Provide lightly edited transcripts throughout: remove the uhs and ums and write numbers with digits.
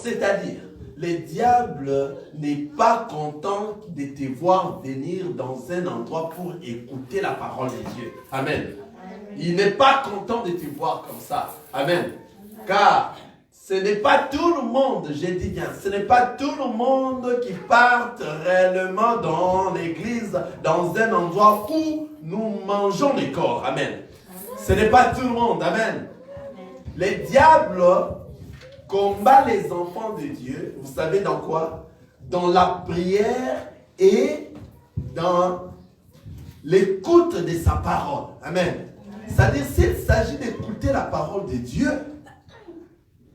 C'est-à-dire, le diable n'est pas content de te voir venir dans un endroit pour écouter la parole de Dieu. Amen. Il n'est pas content de te voir comme ça. Amen. Car ce n'est pas tout le monde, je dis bien, ce n'est pas tout le monde qui part réellement dans l'église, dans un endroit où nous mangeons les corps. Amen. Ce n'est pas tout le monde. Amen. Le diable combat les enfants de Dieu, vous savez dans quoi? Dans la prière et dans l'écoute de sa parole. Amen. C'est-à-dire, s'il s'agit d'écouter la parole de Dieu,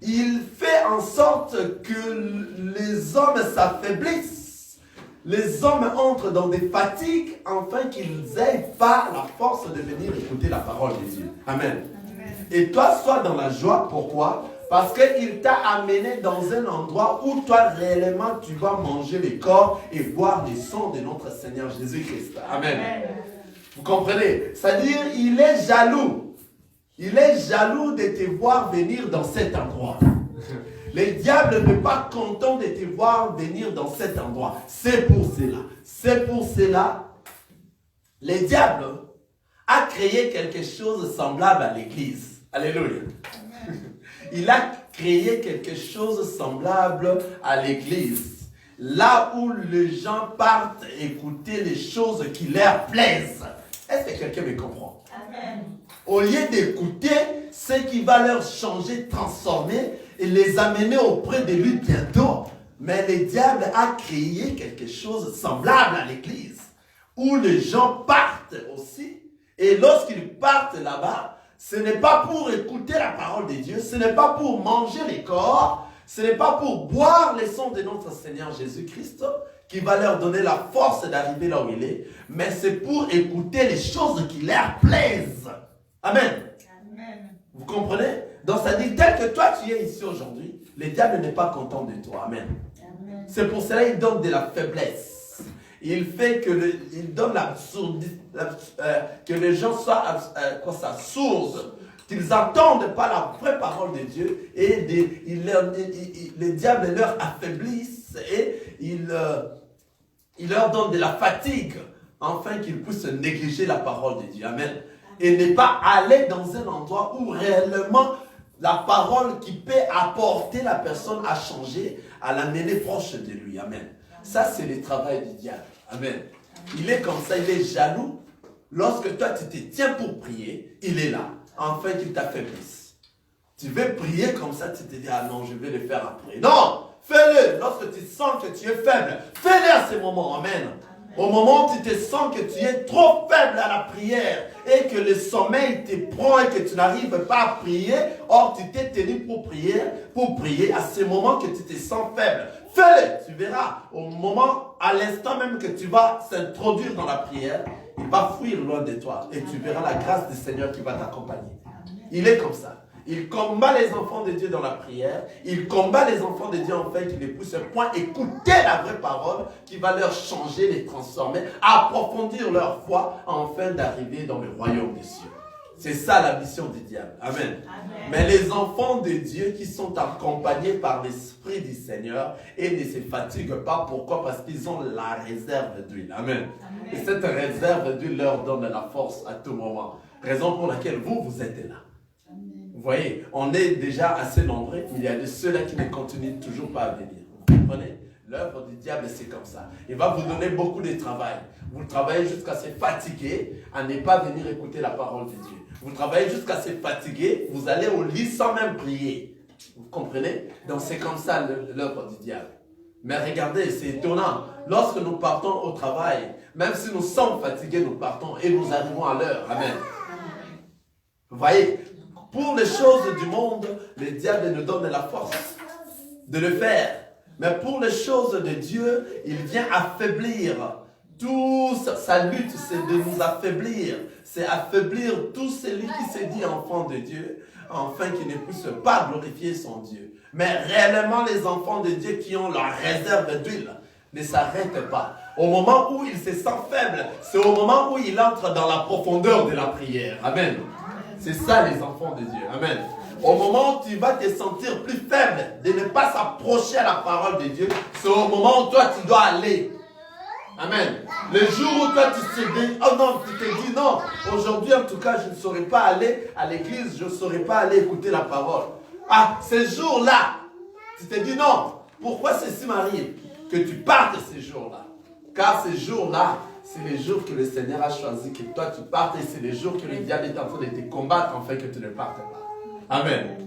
il fait en sorte que les hommes s'affaiblissent. Les hommes entrent dans des fatigues afin qu'ils aient pas la force de venir écouter la parole de Dieu. Amen. Et toi, sois dans la joie. Pourquoi? Parce qu'il t'a amené dans un endroit où toi, réellement, tu vas manger le corps et boire le sang de notre Seigneur Jésus-Christ. Amen. Vous comprenez? C'est-à-dire, il est jaloux. Il est jaloux de te voir venir dans cet endroit. Le diable n'est pas content de te voir venir dans cet endroit. C'est pour cela. C'est pour cela. Le diable a créé quelque chose de semblable à l'église. Alléluia. Il a créé quelque chose de semblable à l'église. Là où les gens partent écouter les choses qui leur plaisent. Est-ce que quelqu'un me comprend? Amen. Au lieu d'écouter ce qui va leur changer, transformer et les amener auprès de lui bientôt. Mais le diable a créé quelque chose de semblable à l'église. Où les gens partent aussi. Et lorsqu'ils partent là-bas, ce n'est pas pour écouter la parole de Dieu, ce n'est pas pour manger les corps, ce n'est pas pour boire les sons de notre Seigneur Jésus-Christ qui va leur donner la force d'arriver là où il est, mais c'est pour écouter les choses qui leur plaisent. Amen. Amen. Vous comprenez? Donc ça dit, tel que toi tu es ici aujourd'hui, le diable n'est pas content de toi. Amen. Amen. C'est pour cela qu'il donne de la faiblesse. Il fait que il donne que les gens soient sourds, qu'ils n'entendent pas la vraie parole de Dieu et le diable leur affaiblisse et il leur donne de la fatigue afin qu'ils puissent négliger la parole de Dieu. Amen. Et ne pas aller dans un endroit où réellement la parole qui peut apporter la personne à changer, à l'amener proche de lui. Amen. Ça, c'est le travail du diable. Amen. Il est comme ça, il est jaloux. Lorsque toi, tu te tiens pour prier, il est là, afin qu'il t'affaiblisse. Tu veux prier comme ça, tu te dis, ah non, je vais le faire après. Non, fais-le. Lorsque tu sens que tu es faible, fais-le à ce moment. Amen. Au moment où tu te sens que tu es trop faible à la prière et que le sommeil te prend et que tu n'arrives pas à prier, or tu t'es tenu pour prier, à ce moment que tu te sens faible, fais-le. Tu verras, au moment, à l'instant même que tu vas s'introduire dans la prière, il va fuir loin de toi et tu verras la grâce du Seigneur qui va t'accompagner. Il est comme ça. Il combat les enfants de Dieu dans la prière. Il combat les enfants de Dieu afin qu'ils ne puissent point écouter la vraie parole qui va leur changer, les transformer, approfondir leur foi afin d'arriver dans le royaume des cieux. C'est ça la mission du diable. Amen. Amen. Mais les enfants de Dieu qui sont accompagnés par l'Esprit du Seigneur et ne se fatiguent pas. Pourquoi? Parce qu'ils ont la réserve d'huile. Amen. Amen. Et cette réserve d'huile leur donne la force à tout moment. Raison pour laquelle vous êtes là. Vous voyez, on est déjà assez nombreux, mais il y a de ceux-là qui ne continuent toujours pas à venir. Vous comprenez? L'œuvre du diable, c'est comme ça. Il va vous donner beaucoup de travail. Vous travaillez jusqu'à se fatiguer à ne pas venir écouter la parole de Dieu. Vous travaillez jusqu'à se fatiguer, vous allez au lit sans même prier. Vous comprenez? Donc c'est comme ça l'œuvre du diable. Mais regardez, c'est étonnant. Lorsque nous partons au travail, même si nous sommes fatigués, nous partons et nous arrivons à l'heure. Amen. Vous voyez? Pour les choses du monde, le diable nous donne la force de le faire. Mais pour les choses de Dieu, il vient affaiblir. Toute sa lutte, c'est de nous affaiblir. C'est affaiblir tout celui qui se dit enfant de Dieu, afin qu'il ne puisse pas glorifier son Dieu. Mais réellement, les enfants de Dieu qui ont la réserve d'huile ne s'arrêtent pas. Au moment où il se sent faible, c'est au moment où il entre dans la profondeur de la prière. Amen. C'est ça les enfants de Dieu. Amen. Au moment où tu vas te sentir plus faible, de ne pas s'approcher à la parole de Dieu, c'est au moment où toi tu dois aller. Amen. Le jour où toi tu te dis, oh non, tu te dis non, aujourd'hui en tout cas je ne saurais pas aller à l'église, je ne saurais pas aller écouter la parole. Ah, ces jours-là, tu te dis non, pourquoi ceci m'arrive? Que tu partes ces jours-là. Car ces jours-là, c'est les jours que le Seigneur a choisi que toi tu partes et c'est les jours que le diable est en train de te combattre afin que tu ne partes pas. Amen.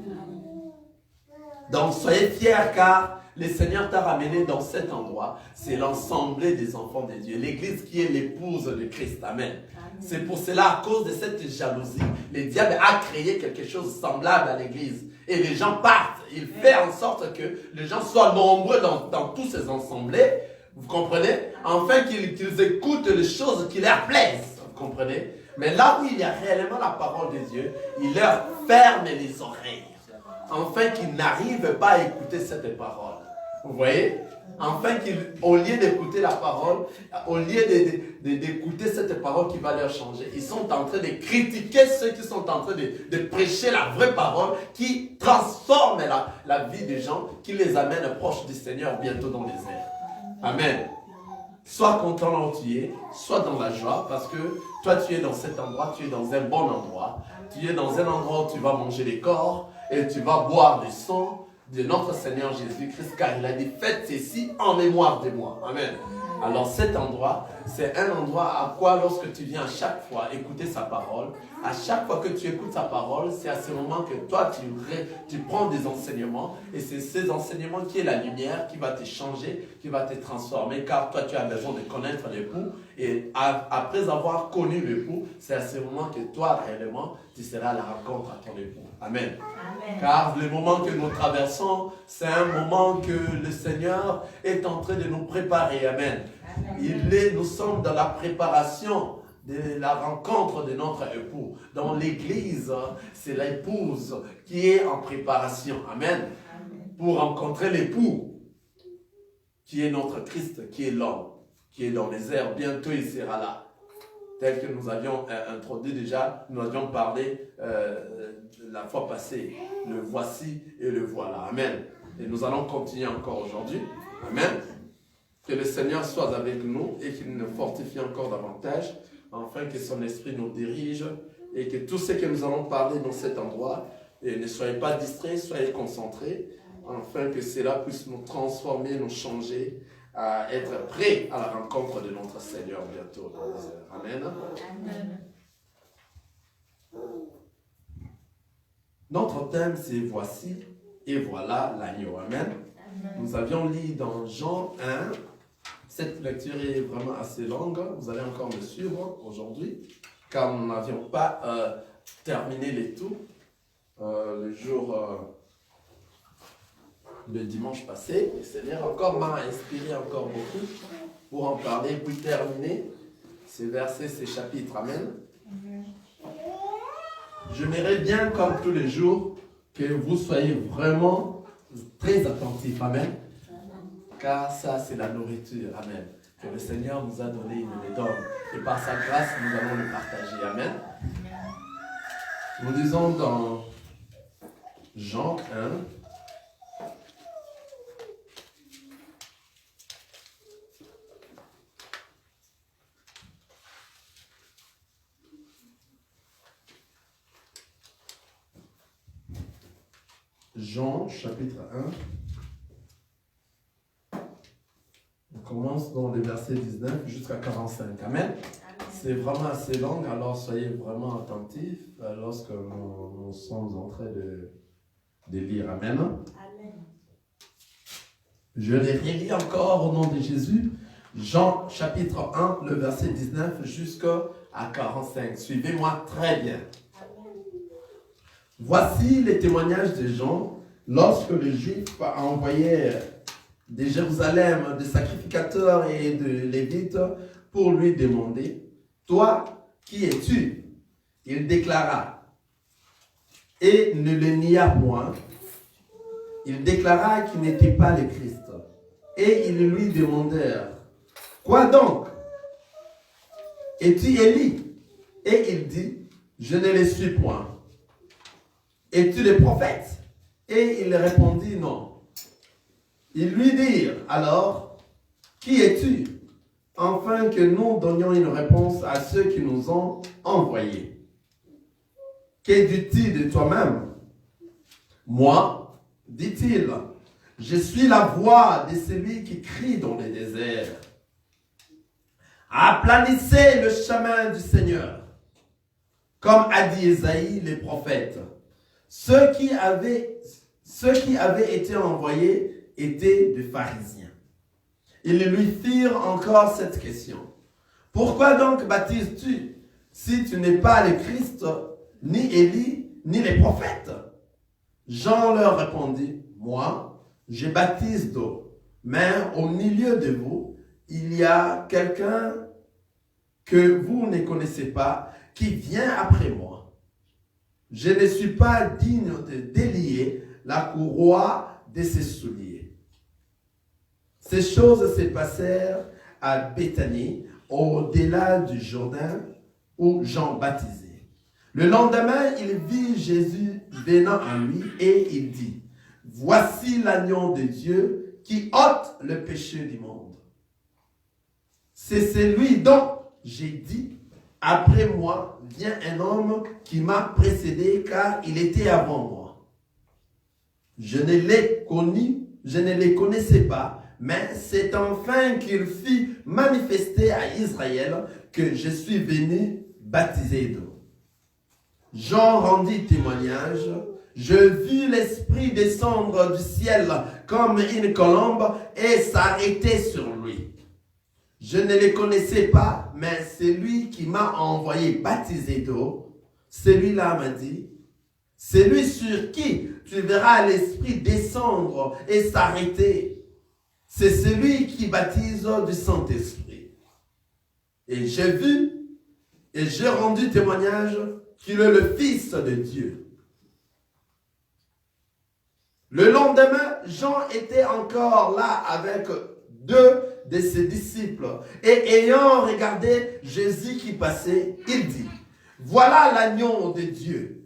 Donc soyez fiers car le Seigneur t'a ramené dans cet endroit. C'est l'ensemble des enfants de Dieu. L'Église qui est l'épouse de Christ. Amen. C'est pour cela, à cause de cette jalousie, le diable a créé quelque chose de semblable à l'Église. Et les gens partent. Il fait en sorte que les gens soient nombreux dans tous ces ensemblés. Vous comprenez? Afin qu'ils écoutent les choses qui leur plaisent. Vous comprenez? Mais là où il y a réellement la parole de Dieu, il leur ferme les oreilles. Afin qu'ils n'arrivent pas à écouter cette parole. Vous voyez? Afin qu'au lieu d'écouter la parole, au lieu d'écouter cette parole qui va leur changer, ils sont en train de critiquer ceux qui sont en train de prêcher la vraie parole qui transforme la vie des gens, qui les amène proches du Seigneur bientôt dans les airs. Amen. Sois content là où tu es, sois dans la joie parce que toi tu es dans cet endroit, tu es dans un bon endroit. Tu es dans un endroit où tu vas manger les corps et tu vas boire du sang de notre Seigneur Jésus-Christ, car il a dit faites ceci en mémoire de moi. Amen. Alors cet endroit, c'est un endroit à quoi lorsque tu viens à chaque fois écouter sa parole, à chaque fois que tu écoutes sa parole, c'est à ce moment que toi tu prends des enseignements et c'est ces enseignements qui est la lumière qui va te changer, qui va te transformer, car toi tu as besoin de connaître l'époux et après avoir connu l'époux, c'est à ce moment que toi réellement tu seras à la rencontre à ton époux. Amen. Amen. Car le moment que nous traversons, c'est un moment que le Seigneur est en train de nous préparer. Amen. Amen. Nous sommes dans la préparation de la rencontre de notre époux. Dans l'église, c'est l'épouse qui est en préparation. Amen. Amen. Pour rencontrer l'époux, qui est notre Christ, qui est l'homme, qui est dans les airs. Bientôt, il sera là. Tel que nous avions introduit déjà, nous avions parlé la fois passée. Le voici et le voilà. Amen. Et nous allons continuer encore aujourd'hui. Amen. Que le Seigneur soit avec nous et qu'il nous fortifie encore davantage, afin que son esprit nous dirige et que tout ce que nous allons parler dans cet endroit, et ne soyez pas distraits, soyez concentrés, afin que cela puisse nous transformer, nous changer, à être prêts à la rencontre de notre Seigneur bientôt. Amen. Amen. Notre thème, c'est voici et voilà l'agneau. Amen. Amen. Nous avions lu dans Jean 1. Cette lecture est vraiment assez longue. Vous allez encore me suivre aujourd'hui, car nous n'avions pas terminé les tout le jour, le dimanche passé. Le Seigneur encore m'a inspiré encore beaucoup pour en parler, puis terminer ces versets, ces chapitres. Amen. J'aimerais bien, comme tous les jours, que vous soyez vraiment très attentifs. Amen. Car ça, c'est la nourriture. Amen. Que le Seigneur nous a donné, il nous le donne. Et par sa grâce, nous allons le partager. Amen. Nous disons dans Jean 1, Jean, chapitre 1. On commence dans les versets 19 jusqu'à 45. Amen. C'est vraiment assez long, alors soyez vraiment attentifs lorsque nous sommes en train de lire. Amen. Amen. Je les relis encore au nom de Jésus. Jean, chapitre 1, le verset 19 jusqu'à 45. Suivez-moi très bien. Voici les témoignages de Jean lorsque le Juif a envoyé de Jérusalem des sacrificateurs et de Lévites pour lui demander « Toi, qui es-tu » Il déclara et ne le nia point. Il déclara qu'il n'était pas le Christ. Et ils lui demandèrent « Quoi donc? Es-tu Élie » Et il dit « Je ne le suis point. » es-tu le prophète? Et il répondit, non. Ils lui dirent, alors, qui es-tu? Afin que nous donnions une réponse à ceux qui nous ont envoyés. Que dis-tu de toi-même? Moi, dit-il, je suis la voix de celui qui crie dans le désert. Aplanissez le chemin du Seigneur, comme a dit Ésaïe le prophète. Ceux qui avaient été envoyés étaient des pharisiens. Ils lui firent encore cette question. Pourquoi donc baptises-tu si tu n'es pas le Christ, ni Élie, ni les prophètes? Jean leur répondit, moi, je baptise d'eau, mais au milieu de vous, il y a quelqu'un que vous ne connaissez pas, qui vient après moi. Je ne suis pas digne de délier la courroie de ses souliers. Ces choses se passèrent à Béthanie, au-delà du Jourdain, où Jean baptisait. Le lendemain, il vit Jésus venant à lui et il dit, « Voici l'agneau de Dieu qui ôte le péché du monde. C'est celui dont j'ai dit, après moi vient un homme qui m'a précédé car il était avant moi. Je ne les connaissais pas, mais c'est enfin qu'il fit manifester à Israël que je suis venu baptiser d'eau. Jean rendit témoignage. Je vis l'Esprit descendre du ciel comme une colombe et s'arrêter sur lui. Je ne le connaissais pas, mais c'est lui qui m'a envoyé baptiser d'eau. Celui-là m'a dit, celui sur qui tu verras l'Esprit descendre et s'arrêter, c'est celui qui baptise du Saint-Esprit. Et j'ai vu et j'ai rendu témoignage qu'il est le Fils de Dieu. Le lendemain, Jean était encore là avec deux de ses disciples. Et ayant regardé Jésus qui passait, il dit, « Voilà l'agneau de Dieu. »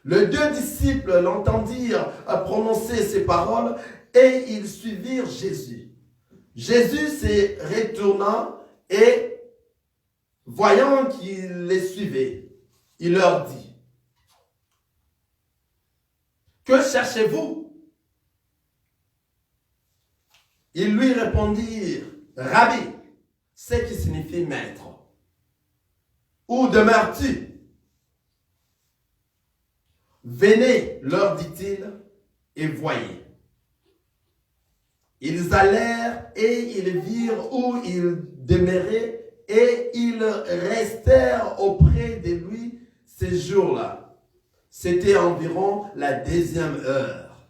Les deux disciples l'entendirent prononcer ces paroles et ils suivirent Jésus. Jésus se retourna et, voyant qu'ils les suivaient, il leur dit, « Que cherchez-vous » Ils lui répondirent, « Rabbi », ce qui signifie maître. « Où demeures-tu » Venez, leur dit-il, et voyez. Ils allèrent et ils virent où il demeurait et ils restèrent auprès de lui ces jours-là. C'était environ la 2e heure.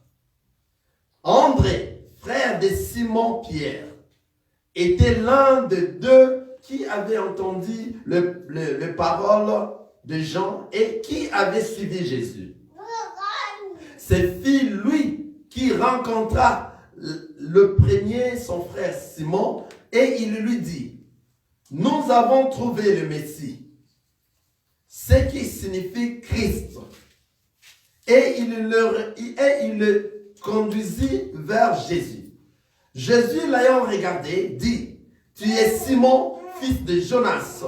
André, frère de Simon-Pierre, était l'un des deux qui avait entendu les paroles de Jean et qui avait suivi Jésus. C'est lui qui rencontra le premier, son frère Simon, et il lui dit, « Nous avons trouvé le Messie », ce qui signifie Christ. Et il le conduisit vers Jésus. Jésus, l'ayant regardé, dit, « Tu es Simon, fils de Jonas.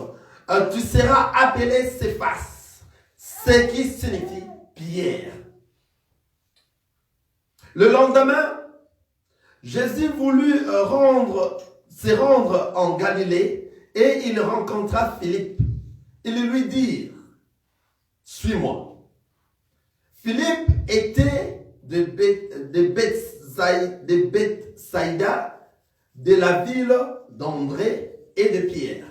Tu seras appelé Céphas, ce qui signifie Pierre. » Le lendemain, Jésus voulut se rendre en Galilée et il rencontra Philippe. Il lui dit, « Suis-moi. » Philippe était de Bethsaïda, de la ville d'André et de Pierre.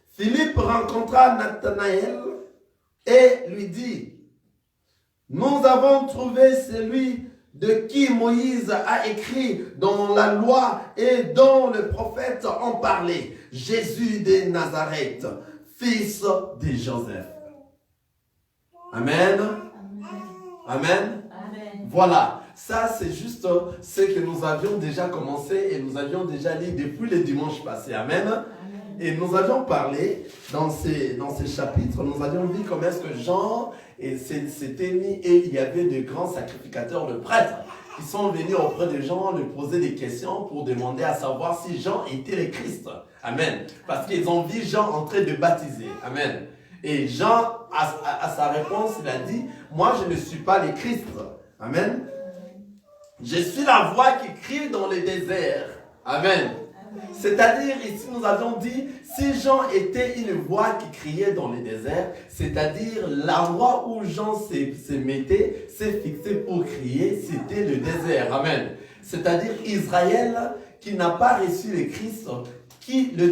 Philippe rencontra Nathanaël et lui dit, « Nous avons trouvé celui de qui Moïse a écrit dans la loi et dont les prophètes ont parlé, Jésus de Nazareth, fils de Joseph. » Amen. Amen. Amen. Voilà, ça c'est juste ce que nous avions déjà commencé et nous avions déjà lu depuis le dimanche passé. Amen. Amen. Et nous avions parlé dans ces chapitres, nous avions dit comment est-ce que Jean s'était mis et il y avait de grands sacrificateurs de prêtres qui sont venus auprès de Jean, lui poser des questions pour demander à savoir si Jean était le Christ. Amen. Parce qu'ils ont vu Jean en train de baptiser. Amen. Et Jean, à sa réponse, il a dit, moi je ne suis pas le Christ. Amen. Je suis la voix qui crie dans le désert. Amen. C'est-à-dire, ici nous avons dit, si Jean était une voix qui criait dans le désert, c'est-à-dire l'endroit où Jean se mettait, s'est fixé pour crier, c'était le désert. Amen. C'est-à-dire Israël qui n'a pas reçu le Christ, qui veut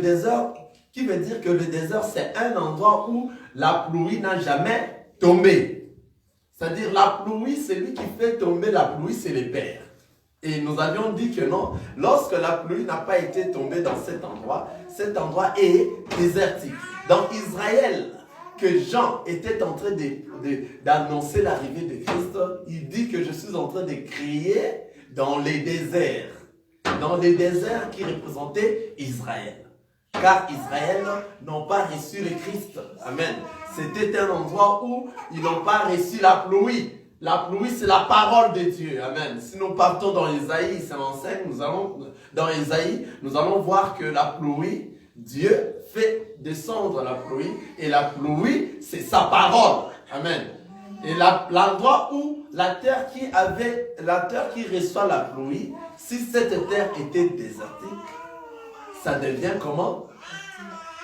dire que le désert c'est un endroit où la pluie n'a jamais tombé. C'est-à-dire la pluie, c'est lui qui fait tomber la pluie, c'est le Père. Et nous avions dit que non, lorsque la pluie n'a pas été tombée dans cet endroit est désertique. Dans Israël, que Jean était en train d'annoncer l'arrivée de Christ, il dit que je suis en train de crier dans les déserts. Dans les déserts qui représentaient Israël. Car Israël n'ont pas reçu le Christ. Amen. C'était un endroit où ils n'ont pas reçu la pluie. La pluie, c'est la parole de Dieu. Amen. Si nous partons dans Isaïe, ça m'enseigne, dans Isaïe, nous allons voir que la pluie, Dieu fait descendre la pluie. Et la pluie, c'est sa parole. Amen. Et l'endroit où la terre qui reçoit la pluie, si cette terre était désertique, ça devient comment?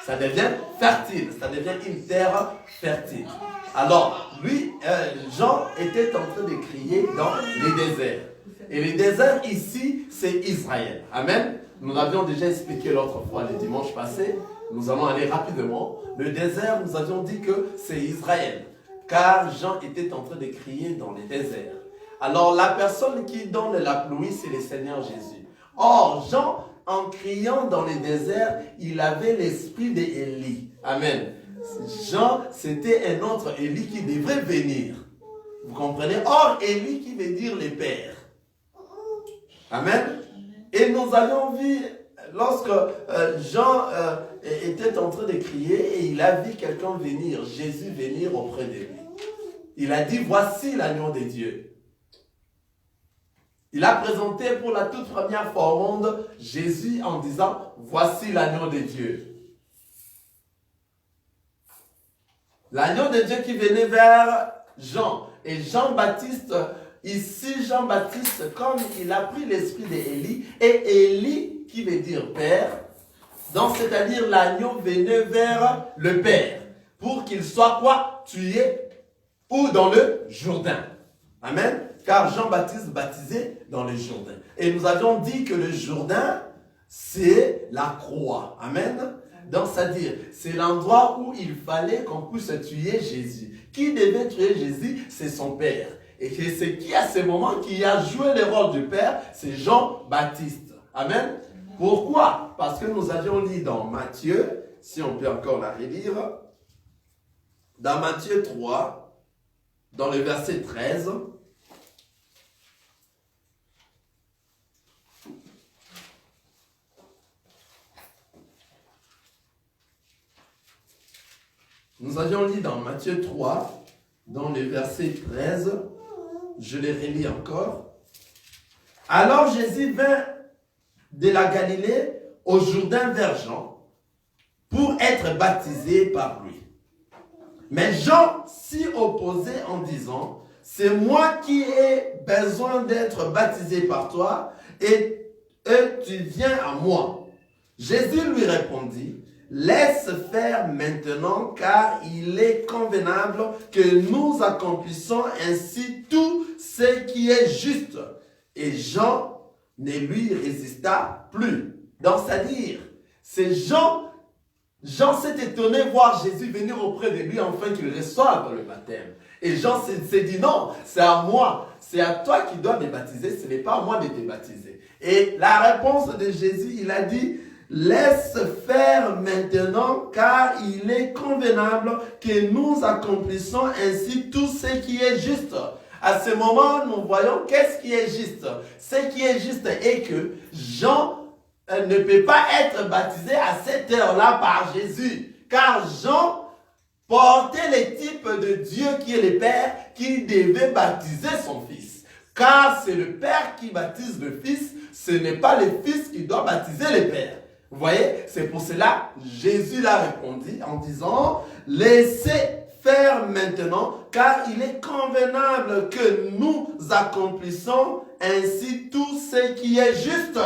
Ça devient fertile. Ça devient une terre fertile. Alors, lui, Jean était en train de crier dans les déserts. Et les déserts ici, c'est Israël. Amen. Nous l'avions déjà expliqué l'autre fois, le dimanche passé. Nous allons aller rapidement. Le désert, nous avions dit que c'est Israël. Car Jean était en train de crier dans les déserts. Alors, la personne qui donne la pluie, c'est le Seigneur Jésus. Or, Jean, en criant dans les déserts, il avait l'esprit d'Élie. Amen. Jean, c'était un autre Élie qui devrait venir. Vous comprenez? Or, Élie qui veut dire le Père. Amen. Et nous avions vu, lorsque Jean était en train de crier, et il a vu quelqu'un venir, Jésus venir auprès de lui. Il a dit, voici l'agneau de Dieu. Il a présenté pour la toute première fois au monde Jésus en disant, voici l'agneau de Dieu. L'agneau de Dieu qui venait vers Jean. Et Jean-Baptiste, ici Jean-Baptiste, comme il a pris l'esprit d'Élie, et Élie qui veut dire Père, donc c'est-à-dire l'agneau venait vers le Père, pour qu'il soit quoi? Tué ou dans le Jourdain. Amen. Car Jean-Baptiste baptisait dans le Jourdain. Et nous avions dit que le Jourdain, c'est la croix. Amen. Donc, c'est-à-dire, c'est l'endroit où il fallait qu'on puisse tuer Jésus. Qui devait tuer Jésus? C'est son Père. Et c'est qui à ce moment qui a joué le rôle du Père? C'est Jean-Baptiste. Amen. Pourquoi? Parce que nous avions lu dans Matthieu, si on peut encore la relire, dans Matthieu 3, dans le verset 13, nous avions lu dans Matthieu 3, dans le verset 13, je les relis encore. Alors Jésus vint de la Galilée au Jourdain vers Jean pour être baptisé par lui. Mais Jean s'y opposait en disant, c'est moi qui ai besoin d'être baptisé par toi et tu viens à moi. Jésus lui répondit, laisse faire maintenant, car il est convenable que nous accomplissions ainsi tout ce qui est juste. Et Jean ne lui résista plus. Donc, c'est-à-dire, c'est Jean s'est étonné de voir Jésus venir auprès de lui afin qu'il reçoive le baptême. Et Jean s'est dit, non, c'est à moi, c'est à toi qui dois me baptiser, ce n'est pas à moi de te baptiser. Et la réponse de Jésus, il a dit, laisse faire maintenant, car il est convenable que nous accomplissions ainsi tout ce qui est juste. À ce moment, nous voyons qu'est-ce qui est juste. Ce qui est juste est que Jean ne peut pas être baptisé à cette heure-là par Jésus. Car Jean portait les types de Dieu qui est le Père qui devait baptiser son Fils. Car c'est le Père qui baptise le Fils, ce n'est pas le Fils qui doit baptiser le Père. Vous voyez, c'est pour cela Jésus l'a répondu en disant, laissez faire maintenant, car il est convenable que nous accomplissions ainsi tout ce qui est juste.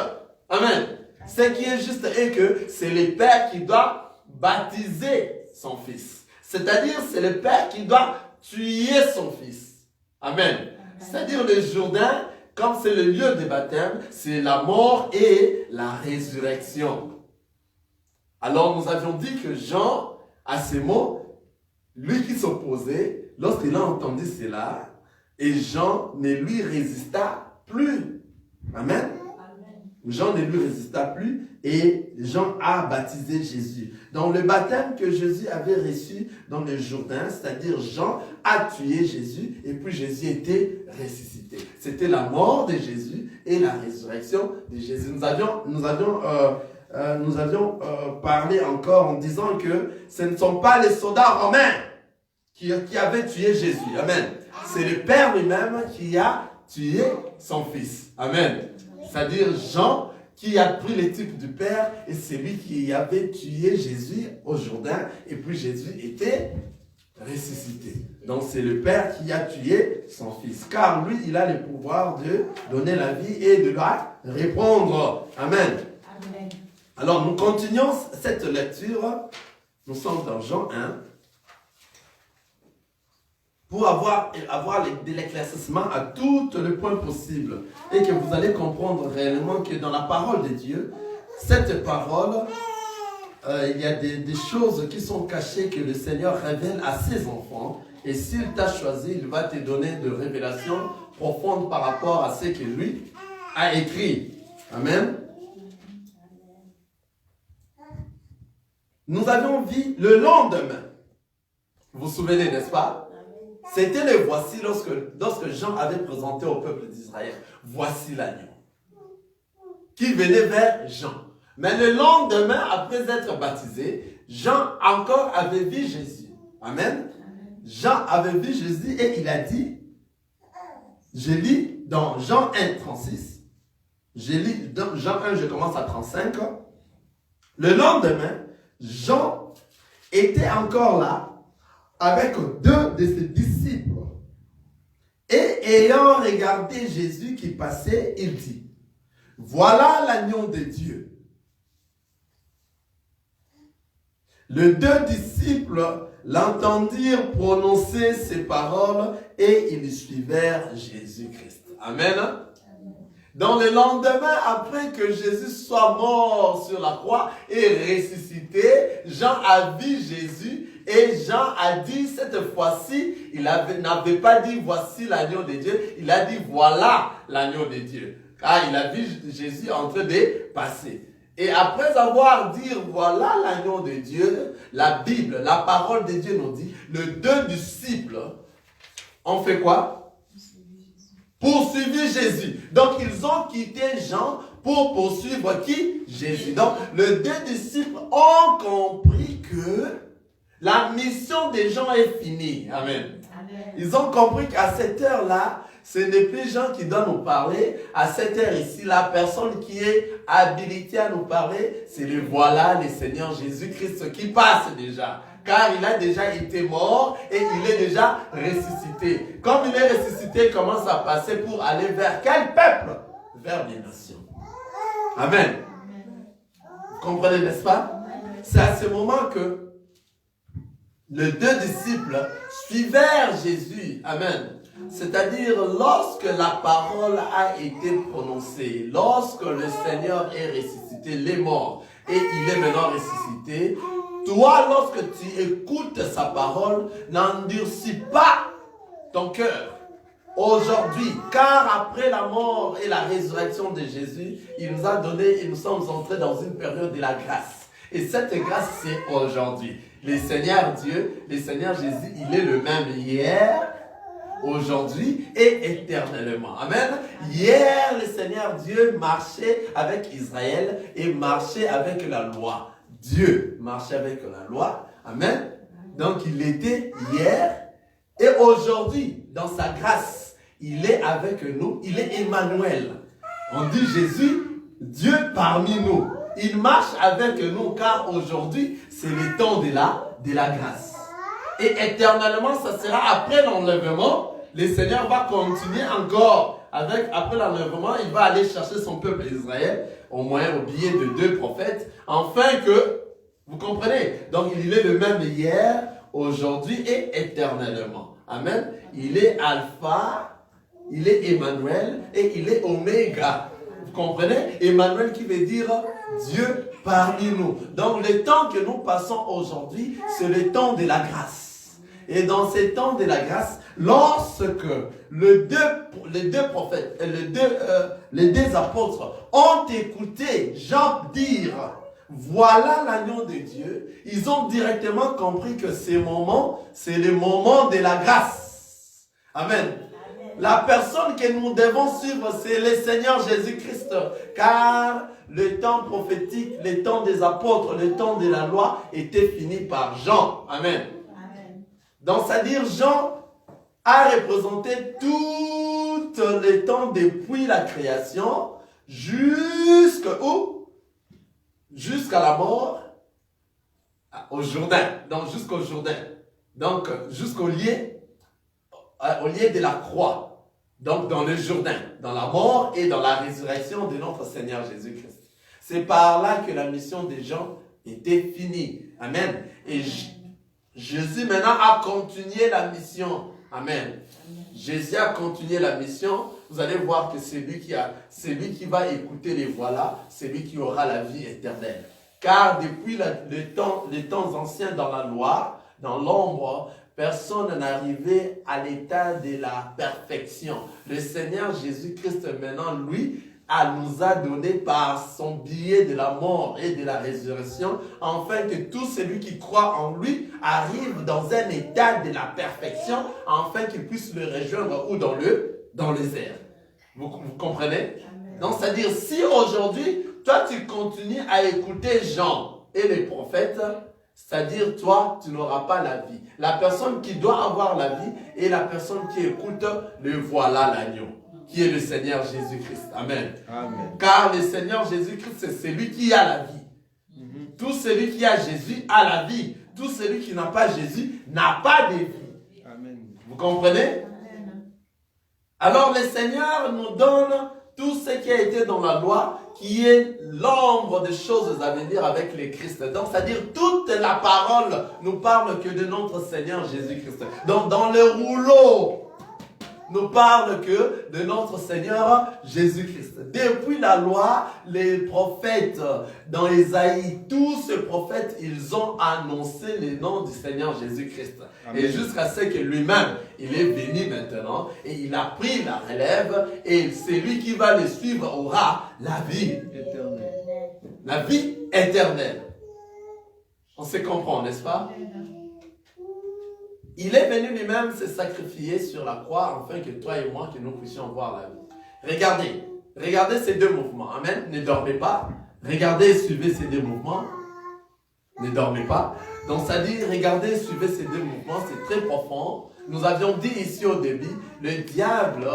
Amen. Ce qui est juste est que c'est le Père qui doit baptiser son Fils. C'est-à-dire, c'est le Père qui doit tuer son Fils. Amen. C'est-à-dire le Jourdain, comme c'est le lieu de baptême, c'est la mort et la résurrection. Alors nous avions dit que Jean, à ces mots, lui qui s'opposait, lorsqu'il a entendu cela, et Jean ne lui résista plus. Amen. Jean ne lui résista plus et Jean a baptisé Jésus. Dans le baptême que Jésus avait reçu dans le Jourdain, c'est-à-dire Jean a tué Jésus et puis Jésus était ressuscité. C'était la mort de Jésus et la résurrection de Jésus. Nous avions parlé encore en disant que ce ne sont pas les soldats romains qui avaient tué Jésus. Amen. C'est le Père lui-même qui a tué son Fils. Amen. C'est-à-dire Jean qui a pris les types du Père et c'est lui qui avait tué Jésus au Jourdain et puis Jésus était ressuscité. Donc c'est le Père qui a tué son Fils. Car lui, il a le pouvoir de donner la vie et de la répondre. Amen. Amen. Alors nous continuons cette lecture. Nous sommes dans Jean 1. Pour avoir de l'éclaircissement à tout le point possible. Et que vous allez comprendre réellement que dans la parole de Dieu, cette parole, il y a des choses qui sont cachées que le Seigneur révèle à ses enfants. Et s'il t'a choisi, il va te donner de révélations profondes par rapport à ce que lui a écrit. Amen. Nous avions vu le lendemain. Vous vous souvenez, n'est-ce pas? C'était le voici lorsque Jean avait présenté au peuple d'Israël. Voici l'agneau qui venait vers Jean. Mais le lendemain, après être baptisé, Jean encore avait vu Jésus. Amen. Jean avait vu Jésus et il a dit, je lis dans Jean 1, 36, je lis dans Jean 1, je commence à 35. Le lendemain, Jean était encore là avec deux de ses disciples. Et ayant regardé Jésus qui passait, il dit, voilà l'agneau de Dieu. Les deux disciples l'entendirent prononcer ces paroles et ils suivirent Jésus-Christ. Amen. Dans le lendemain, après que Jésus soit mort sur la croix et ressuscité, Jean a vu Jésus et Jean a dit cette fois-ci, il n'avait pas dit voici l'agneau de Dieu, il a dit voilà l'agneau de Dieu. Car il a vu Jésus en train de passer. Et après avoir dit voilà l'agneau de Dieu, la Bible, la parole de Dieu nous dit, les deux disciples ont fait quoi? Poursuivi Jésus. Donc ils ont quitté Jean pour poursuivre qui? Jésus. Donc les deux disciples ont compris que la mission des gens est finie. Amen. Amen. Ils ont compris qu'à cette heure-là, ce n'est plus Jean qui doit nous parler. À cette heure ici, la personne qui est habilitée à nous parler, c'est le voilà, le Seigneur Jésus-Christ qui passe déjà. Car il a déjà été mort et il est déjà ressuscité. Comme il est ressuscité, il commence à passer pour aller vers quel peuple? Vers les nations. Amen. Vous comprenez, n'est-ce pas? C'est à ce moment que les deux disciples suivirent Jésus. Amen. C'est-à-dire, lorsque la parole a été prononcée, lorsque le Seigneur est ressuscité, il est mort et il est maintenant ressuscité, toi, lorsque tu écoutes sa parole, n'endurcis pas ton cœur aujourd'hui, car après la mort et la résurrection de Jésus, il nous a donné et nous sommes entrés dans une période de la grâce. Et cette grâce, c'est aujourd'hui. Le Seigneur Dieu, le Seigneur Jésus, il est le même hier, aujourd'hui et éternellement. Amen. Hier, le Seigneur Dieu marchait avec Israël et marchait avec la loi. Dieu marchait avec la loi. Amen. Donc, il était hier et aujourd'hui, dans sa grâce, il est avec nous. Il est Emmanuel. On dit Jésus, Dieu parmi nous. Il marche avec nous car aujourd'hui, c'est le temps de la grâce. Et éternellement, ça sera après l'enlèvement. Le Seigneur va continuer encore. Après l'enlèvement, il va aller chercher son peuple Israël, au moyen au biais de 2 prophètes, afin que, vous comprenez, donc il est le même hier, aujourd'hui et éternellement. Amen. Il est Alpha, il est Emmanuel et il est Oméga. Vous comprenez? Emmanuel qui veut dire Dieu parmi nous. Donc le temps que nous passons aujourd'hui, c'est le temps de la grâce. Et dans ce temps de la grâce, lorsque les deux prophètes, les deux apôtres ont écouté Jean dire voilà l'agneau de Dieu, ils ont directement compris que c'est le moment de la grâce. Amen. La personne que nous devons suivre, c'est le Seigneur Jésus-Christ. Car le temps prophétique, le temps des apôtres, le temps de la loi était fini par Jean. Amen. Amen. Donc, c'est-à-dire Jean a représenté tout le temps depuis la création jusqu'à la mort, au Jourdain. Donc, jusqu'au Jourdain. Donc, jusqu'au lieu de la croix. Donc, dans le Jourdain, dans la mort et dans la résurrection de notre Seigneur Jésus-Christ. C'est par là que la mission des gens était finie. Amen. Et Jésus maintenant a continué la mission. Amen. Jésus a continué la mission. Vous allez voir que c'est lui qui va écouter les voix-là, c'est lui qui aura la vie éternelle. Car depuis les temps anciens dans la loi, dans l'ombre, personne n'arrivait à l'état de la perfection. Le Seigneur Jésus-Christ maintenant, lui, nous a donné par son billet de la mort et de la résurrection, afin que tout celui qui croit en lui arrive dans un état de la perfection, afin qu'il puisse le rejoindre ou dans les airs. Vous comprenez? Donc, c'est-à-dire, si aujourd'hui, toi, tu continues à écouter Jean et les prophètes, c'est-à-dire, toi, tu n'auras pas la vie. La personne qui doit avoir la vie est la personne qui écoute le voilà l'agneau, qui est le Seigneur Jésus-Christ. Amen. Amen. Car le Seigneur Jésus-Christ, c'est celui qui a la vie. Tout celui qui a Jésus a la vie. Tout celui qui n'a pas Jésus n'a pas de vie. Amen. Vous comprenez? Amen. Alors, le Seigneur nous donne tout ce qui a été dans la loi, qui est l'ombre des choses à venir avec le Christ. Donc, c'est-à-dire, toute la parole nous parle que de notre Seigneur Jésus-Christ. Donc, dans le rouleau, nous parle que de notre Seigneur Jésus-Christ. Depuis la loi, les prophètes, dans Ésaïe, tous ces prophètes, ils ont annoncé le nom du Seigneur Jésus-Christ. Et jusqu'à ce que lui-même, il est venu maintenant, et il a pris la relève, et celui qui va le suivre aura la vie éternelle. La vie éternelle. On se comprend, n'est-ce pas? Il est venu lui-même se sacrifier sur la croix afin que toi et moi, que nous puissions voir la vie. Regardez ces deux mouvements. Amen. Ne dormez pas. Regardez et suivez ces deux mouvements. Ne dormez pas. Donc ça dit, regardez et suivez ces deux mouvements. C'est très profond. Nous avions dit ici au début, le diable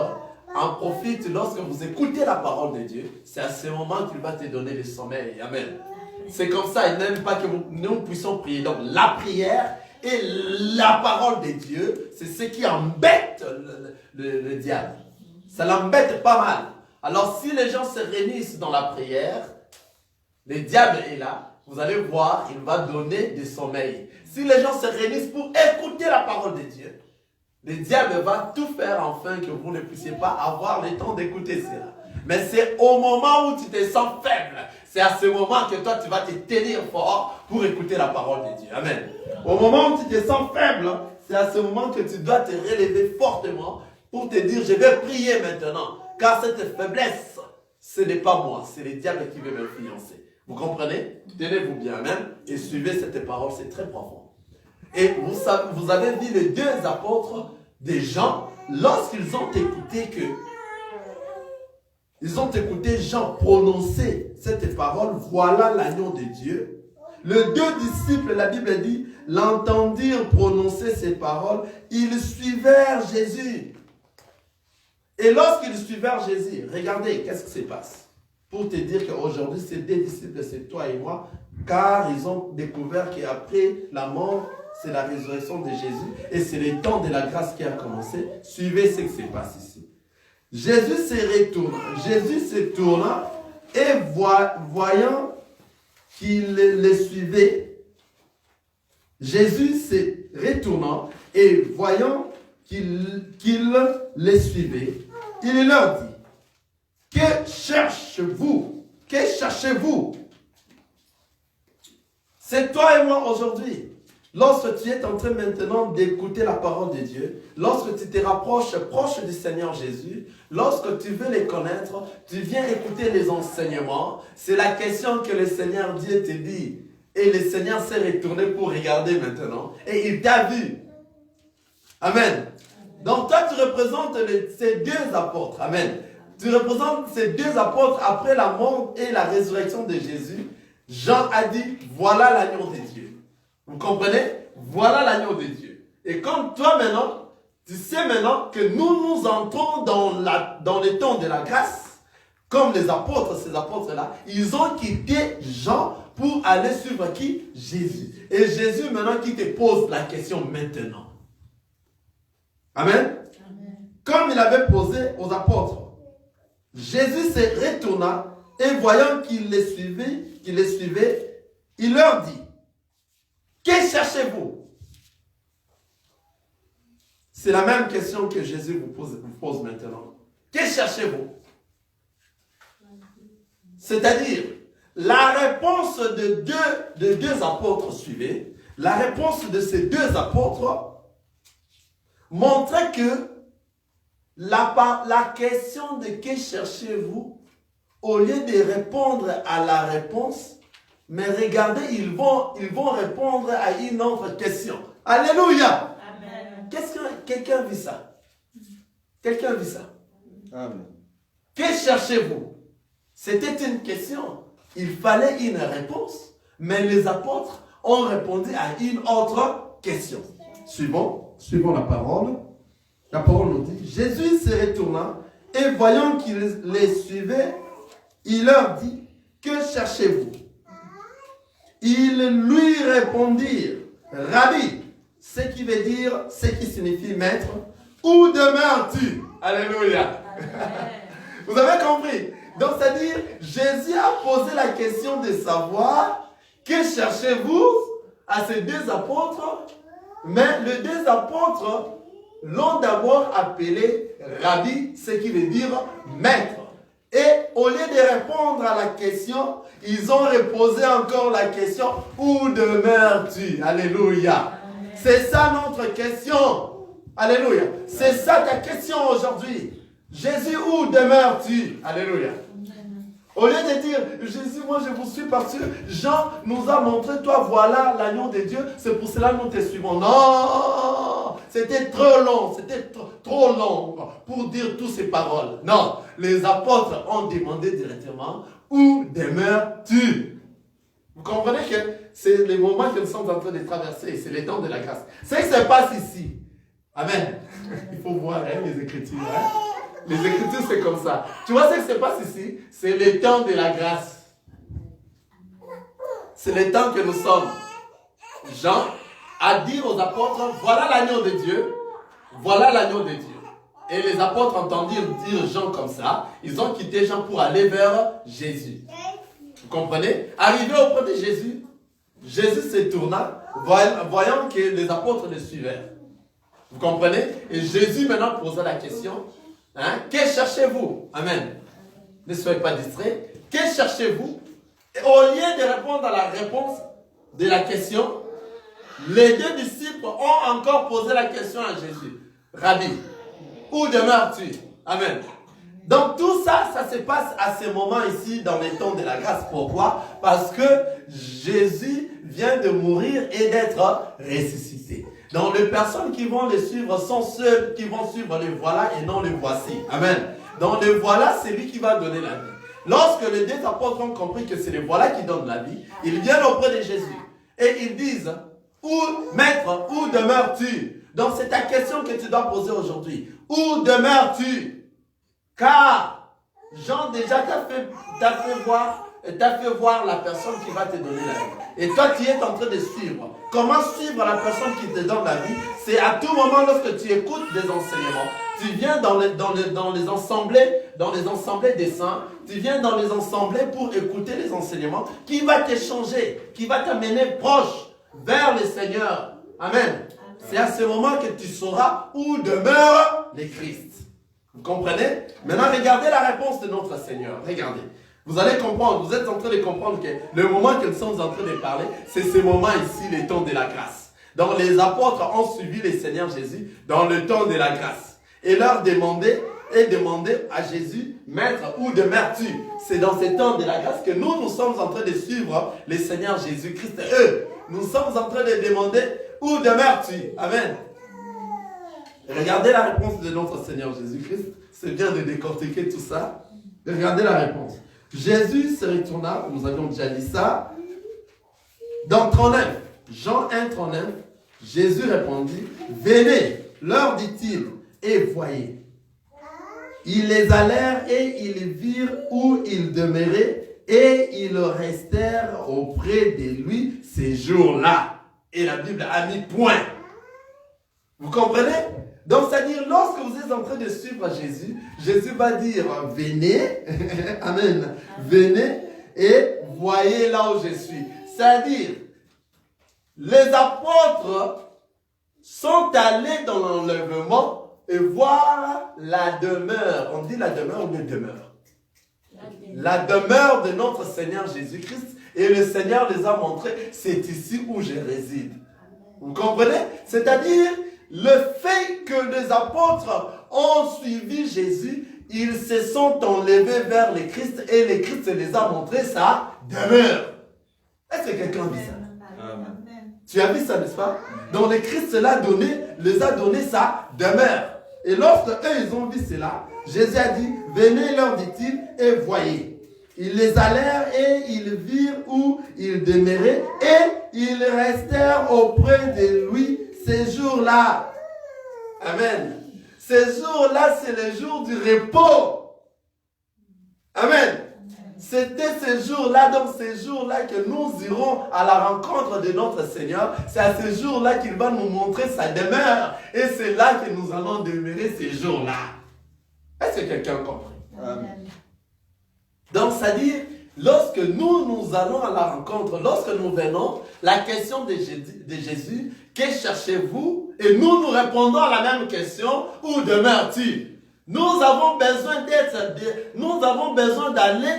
en profite lorsque vous écoutez la parole de Dieu. C'est à ce moment qu'il va te donner le sommeil. Amen. C'est comme ça. Il n'aime pas que nous puissions prier. Donc la prière et la parole de Dieu, c'est ce qui embête le diable. Ça l'embête pas mal. Alors si les gens se réunissent dans la prière, le diable est là. Vous allez voir, il va donner du sommeil. Si les gens se réunissent pour écouter la parole de Dieu, le diable va tout faire afin que vous ne puissiez pas avoir le temps d'écouter cela. Mais c'est au moment où tu te sens faible, c'est à ce moment que toi tu vas te tenir fort pour écouter la parole de Dieu. Amen. Au moment où tu te sens faible, c'est à ce moment que tu dois te relever fortement pour te dire, je vais prier maintenant. Car cette faiblesse, ce n'est pas moi, c'est le diable qui veut m'influencer. Vous comprenez? Tenez-vous bien, amen. Et suivez cette parole, c'est très profond. Et vous avez vu les deux apôtres des gens lorsqu'ils ont écouté Jean prononcer cette parole, voilà l'agneau de Dieu. Les deux disciples, la Bible dit, l'entendirent prononcer ces paroles, ils suivirent Jésus. Et lorsqu'ils suivirent Jésus, regardez, qu'est-ce qui se passe? Pour te dire qu'aujourd'hui, ces deux disciples, c'est toi et moi, car ils ont découvert qu'après la mort, c'est la résurrection de Jésus, et c'est le temps de la grâce qui a commencé. Suivez ce qui se passe ici. Jésus se tourna, et voyant qu'il les suivait, Jésus se retournant, et voyant qu'il les suivait, il leur dit, que cherchez-vous? Que cherchez-vous? C'est toi et moi aujourd'hui. Lorsque tu es en train maintenant d'écouter la parole de Dieu, lorsque tu te rapproches proche du Seigneur Jésus, lorsque tu veux les connaître, tu viens écouter les enseignements, c'est la question que le Seigneur Dieu te dit. Et le Seigneur s'est retourné pour regarder maintenant, et il t'a vu. Amen. Donc toi, tu représentes ces deux apôtres. Amen. Tu représentes ces deux apôtres après la mort et la résurrection de Jésus. Jean a dit, voilà l'agneau de Dieu. Vous comprenez? Voilà l'agneau de Dieu. Et comme toi maintenant, tu sais maintenant que nous entrons dans le temps de la grâce, comme les apôtres, ces apôtres-là, ils ont quitté Jean pour aller suivre qui? Jésus. Et Jésus maintenant qui te pose la question maintenant. Amen. Amen. Comme il avait posé aux apôtres. Jésus se retourna et voyant qu'il les suivait, il leur dit, que cherchez-vous? C'est la même question que Jésus vous pose maintenant. Que cherchez-vous? C'est-à-dire, la réponse de deux apôtres suivait, la réponse de ces deux apôtres montrait que la question de que cherchez-vous, au lieu de répondre à la réponse, mais regardez, ils vont répondre à une autre question. Alléluia! Amen. Quelqu'un vit ça? Quelqu'un vit ça? Amen. Que cherchez-vous? C'était une question. Il fallait une réponse, mais les apôtres ont répondu à une autre question. Suivons la parole. La parole nous dit, Jésus se retourna et voyant qu'il les suivait, il leur dit, que cherchez-vous? Ils lui répondirent, Rabbi, ce qui signifie maître, où demeures-tu? Alléluia. Vous avez compris? Donc, c'est-à-dire, Jésus a posé la question de savoir, que cherchez-vous à ces deux apôtres? Mais les deux apôtres l'ont d'abord appelé Rabbi, ce qui veut dire maître. Et au lieu de répondre à la question, ils ont reposé encore la question, où demeures-tu? Alléluia. C'est ça notre question. Alléluia. C'est ça ta question aujourd'hui. Jésus, où demeures-tu? Alléluia. Au lieu de dire, Jésus, moi je vous suis parce que Jean nous a montré, toi voilà l'agneau de Dieu, c'est pour cela que nous te suivons. Non, c'était trop long, c'était trop long pour dire toutes ces paroles. Non, les apôtres ont demandé directement, où demeures-tu? Vous comprenez que c'est le moment que nous sommes en train de traverser, c'est le temps de la grâce. C'est ce qui se passe ici. Amen. Il faut voir les Écritures. Les Écritures, c'est comme ça. Tu vois ce qui se passe ici? C'est le temps de la grâce. C'est le temps que nous sommes. Jean a dit aux apôtres, voilà l'agneau de Dieu. Voilà l'agneau de Dieu. Et les apôtres entendirent dire Jean comme ça. Ils ont quitté Jean pour aller vers Jésus. Vous comprenez? Arrivé auprès de Jésus, Jésus se tourna, voyant que les apôtres le suivaient. Vous comprenez? Et Jésus maintenant posa la question. Hein? Que cherchez-vous? Amen. Ne soyez pas distraits. Que cherchez-vous? Et au lieu de répondre à la réponse de la question, les deux disciples ont encore posé la question à Jésus. Rabbi, où demeures-tu? Amen. Donc tout ça, ça se passe à ce moment ici dans les temps de la grâce. Pourquoi? Parce que Jésus vient de mourir et d'être ressuscité. Donc les personnes qui vont les suivre sont ceux qui vont suivre les voilà et non les voici. Amen. Donc le voilà, c'est lui qui va donner la vie. Lorsque les deux apôtres ont compris que c'est les voilà qui donnent la vie, ils viennent auprès de Jésus et ils disent, Maître, où demeures-tu? Donc c'est ta question que tu dois poser aujourd'hui. Où demeures-tu? Car Jean déjà t'a fait voir la personne qui va te donner la vie. Et toi, tu es en train de suivre. Comment suivre la personne qui te donne la vie? C'est à tout moment lorsque tu écoutes des enseignements. Tu viens dans les assemblées des saints. Tu viens dans les assemblées pour écouter les enseignements qui va t'échanger, qui va t'amener proche vers le Seigneur. Amen. C'est à ce moment que tu sauras où demeure le Christ. Vous comprenez? Maintenant, regardez la réponse de notre Seigneur. Regardez. Vous allez comprendre, vous êtes en train de comprendre que le moment que nous sommes en train de parler, c'est ce moment ici, le temps de la grâce. Donc les apôtres ont suivi le Seigneur Jésus dans le temps de la grâce. Et leur demandaient à Jésus, Maître, où demeures-tu? C'est dans ce temps de la grâce que nous sommes en train de suivre le Seigneur Jésus-Christ. Eux, nous sommes en train de demander, où demeures-tu? Amen. Regardez la réponse de notre Seigneur Jésus-Christ. C'est bien de décortiquer tout ça. Regardez la réponse. Jésus se retourna, nous avions déjà dit ça, dans 39, Jean 1, 39, Jésus répondit, venez, leur dit-il, et voyez. Ils les allèrent et ils virent où il demeurait et ils restèrent auprès de lui ces jours-là. Et la Bible a mis point. Vous comprenez? Donc, c'est-à-dire, lorsque vous êtes en train de suivre Jésus, Jésus va dire, venez, amen, venez et voyez là où je suis. C'est-à-dire, les apôtres sont allés dans l'enlèvement et voir la demeure. On dit la demeure ou la demeure? La demeure de notre Seigneur Jésus-Christ. Et le Seigneur les a montrés, c'est ici où je réside. Vous comprenez? C'est-à-dire, le fait que les apôtres ont suivi Jésus, ils se sont enlevés vers le Christ et le Christ les a montré sa demeure. Est-ce que quelqu'un dit ça? Amen. Tu as vu ça, n'est-ce pas? Donc le Christ les a donné sa demeure. Et lorsque eux, ils ont vu cela, Jésus a dit, venez, leur dit-il, et voyez. Ils les allèrent et ils virent où il demeurait et ils restèrent auprès de lui ces jours-là. Amen. Ces jours-là, c'est les jours du repos. Amen. C'était ces jours-là, donc ces jours-là que nous irons à la rencontre de notre Seigneur. C'est à ces jours-là qu'il va nous montrer sa demeure. Et c'est là que nous allons demeurer ces jours-là. Est-ce que quelqu'un a compris? Amen. Donc, c'est-à-dire, lorsque nous allons à la rencontre, lorsque nous venons, la question de Jésus, que cherchez-vous? Et nous répondons à la même question, où demeures-tu? Nous avons besoin d'aller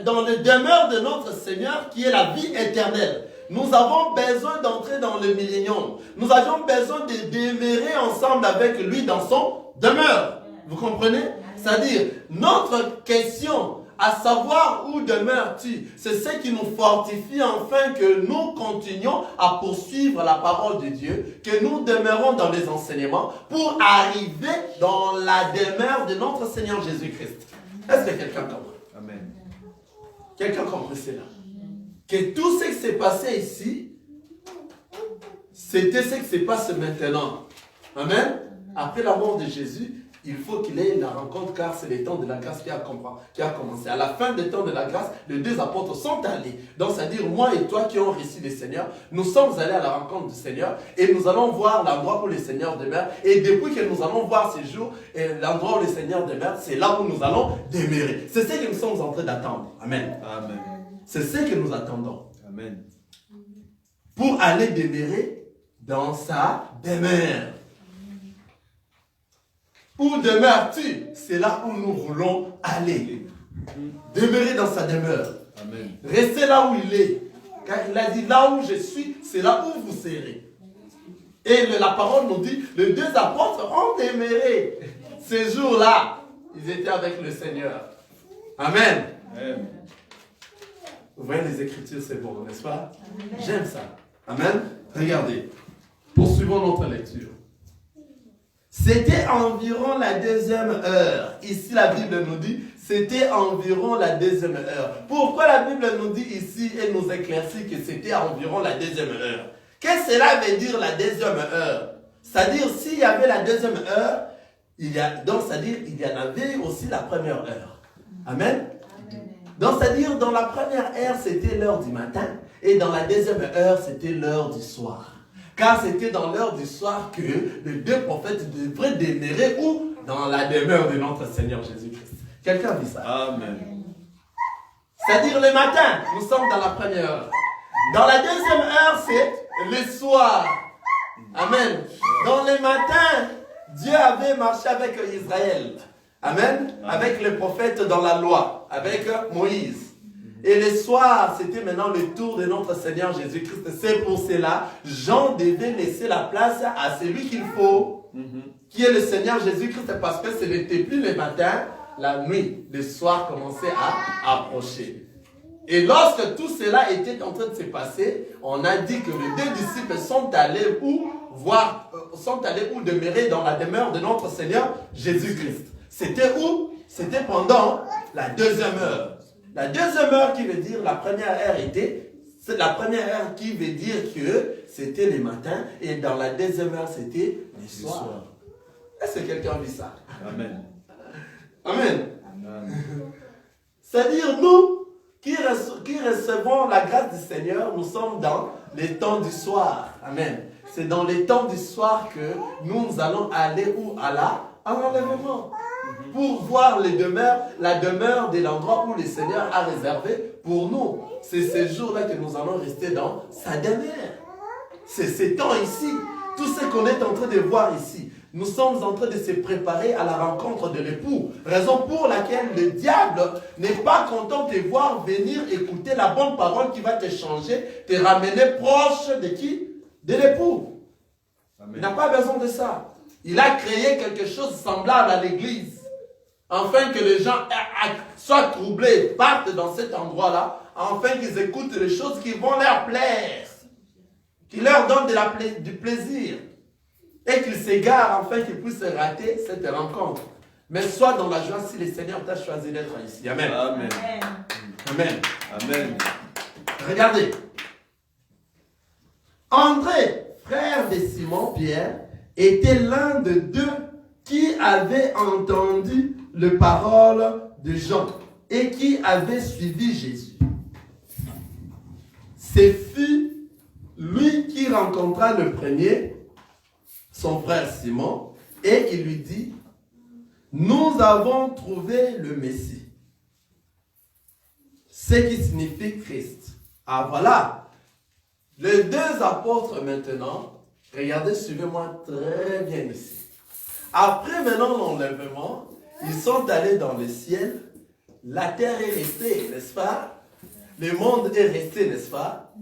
dans le demeure de notre Seigneur qui est la vie éternelle. Nous avons besoin d'entrer dans le millénium. Nous avons besoin de demeurer ensemble avec lui dans son demeure. Vous comprenez? C'est-à-dire, notre question, à savoir où demeures-tu, c'est ce qui nous fortifie afin que nous continuions à poursuivre la parole de Dieu, que nous demeurons dans les enseignements pour arriver dans la demeure de notre Seigneur Jésus-Christ. Est-ce que quelqu'un comprend? Amen. Quelqu'un comprend cela? Que tout ce qui s'est passé ici, c'était ce qui se passe maintenant. Amen. Après la mort de Jésus, il faut qu'il ait la rencontre car c'est le temps de la grâce qui a commencé. À la fin du temps de la grâce, les deux apôtres sont allés. Donc, c'est-à-dire moi et toi qui ont reçu le Seigneur, nous sommes allés à la rencontre du Seigneur et nous allons voir l'endroit où le Seigneur demeure. Et depuis que nous allons voir ces jours, l'endroit où le Seigneur demeure, c'est là où nous allons demeurer. C'est ce que nous sommes en train d'attendre. Amen. Amen. C'est ce que nous attendons. Amen. Pour aller demeurer dans sa demeure. Où demeures-tu? C'est là où nous voulons aller. Demeurer dans sa demeure. Amen. Restez là où il est. Car il a dit, là où je suis, c'est là où vous serez. Et la parole nous dit, les deux apôtres ont demeuré. Ces jours-là, ils étaient avec le Seigneur. Amen. Amen. Vous voyez les Écritures, c'est bon, n'est-ce pas? Amen. J'aime ça. Amen. Regardez. Pour Poursuivons notre lecture. C'était environ la 2e heure. Ici, la Bible nous dit, c'était environ la 2e heure. Pourquoi la Bible nous dit ici et nous éclaircit que c'était environ la 2e heure? Qu'est-ce que cela veut dire la 2e heure? C'est-à-dire, s'il y avait la 2e heure, donc c'est-à-dire, il y en avait aussi la 1re heure. Amen? Donc, c'est-à-dire, dans la 1re heure, c'était l'heure du matin, et dans la 2e heure, c'était l'heure du soir. Car c'était dans l'heure du soir que les 2 prophètes devraient demeurer où? Dans la demeure de notre Seigneur Jésus-Christ. Quelqu'un dit ça? Amen. C'est-à-dire le matin, nous sommes dans la 1re heure. Dans la 2e heure, c'est le soir. Amen. Dans le matin, Dieu avait marché avec Israël. Amen. Avec les prophètes dans la loi, avec Moïse. Et le soir, c'était maintenant le tour de notre Seigneur Jésus-Christ. C'est pour cela, Jean devait laisser la place à celui qu'il faut, qui est le Seigneur Jésus-Christ, parce que ce n'était plus le matin, la nuit, le soir commençait à approcher. Et lorsque tout cela était en train de se passer, on a dit que les 2 disciples sont allés où demeurer dans la demeure de notre Seigneur Jésus-Christ. C'était où? C'était pendant la 2e heure. La 2e heure qui veut dire la 1re heure c'est la 1re heure qui veut dire que c'était le matin et dans la 2e heure c'était le soir. Est-ce que quelqu'un vit ça? Amen. Amen. C'est-à-dire nous qui recevons la grâce du Seigneur, nous sommes dans les temps du soir. Amen. C'est dans les temps du soir que nous allons aller où? À l'enlèvement. Pour voir la demeure de l'endroit où le Seigneur a réservé pour nous. C'est ce jour-là que nous allons rester dans sa demeure. C'est ces temps ici. Tout ce qu'on est en train de voir ici. Nous sommes en train de se préparer à la rencontre de l'époux. Raison pour laquelle le diable n'est pas content de voir venir écouter la bonne parole qui va te changer, te ramener proche de qui? De l'époux. Il n'a pas besoin de ça. Il a créé quelque chose de semblable à l'église. Afin que les gens soient troublés, partent dans cet endroit-là, afin qu'ils écoutent les choses qui vont leur plaire, qui leur donnent du plaisir, et qu'ils s'égarent afin qu'ils puissent rater cette rencontre. Mais sois dans la joie si le Seigneur t'a choisi d'être ici. Amen. Amen. Amen. Amen. Regardez. André, frère de Simon-Pierre, était l'un de 2 qui avait entendu les paroles de Jean et qui avait suivi Jésus. Ce fut lui qui rencontra le premier, son frère Simon, et il lui dit, nous avons trouvé le Messie. Ce qui signifie Christ. Ah voilà. Les 2 apôtres maintenant, regardez, suivez-moi très bien ici. Après maintenant l'enlèvement, ils sont allés dans le ciel. La terre est restée, n'est-ce pas? Le monde est resté, n'est-ce pas?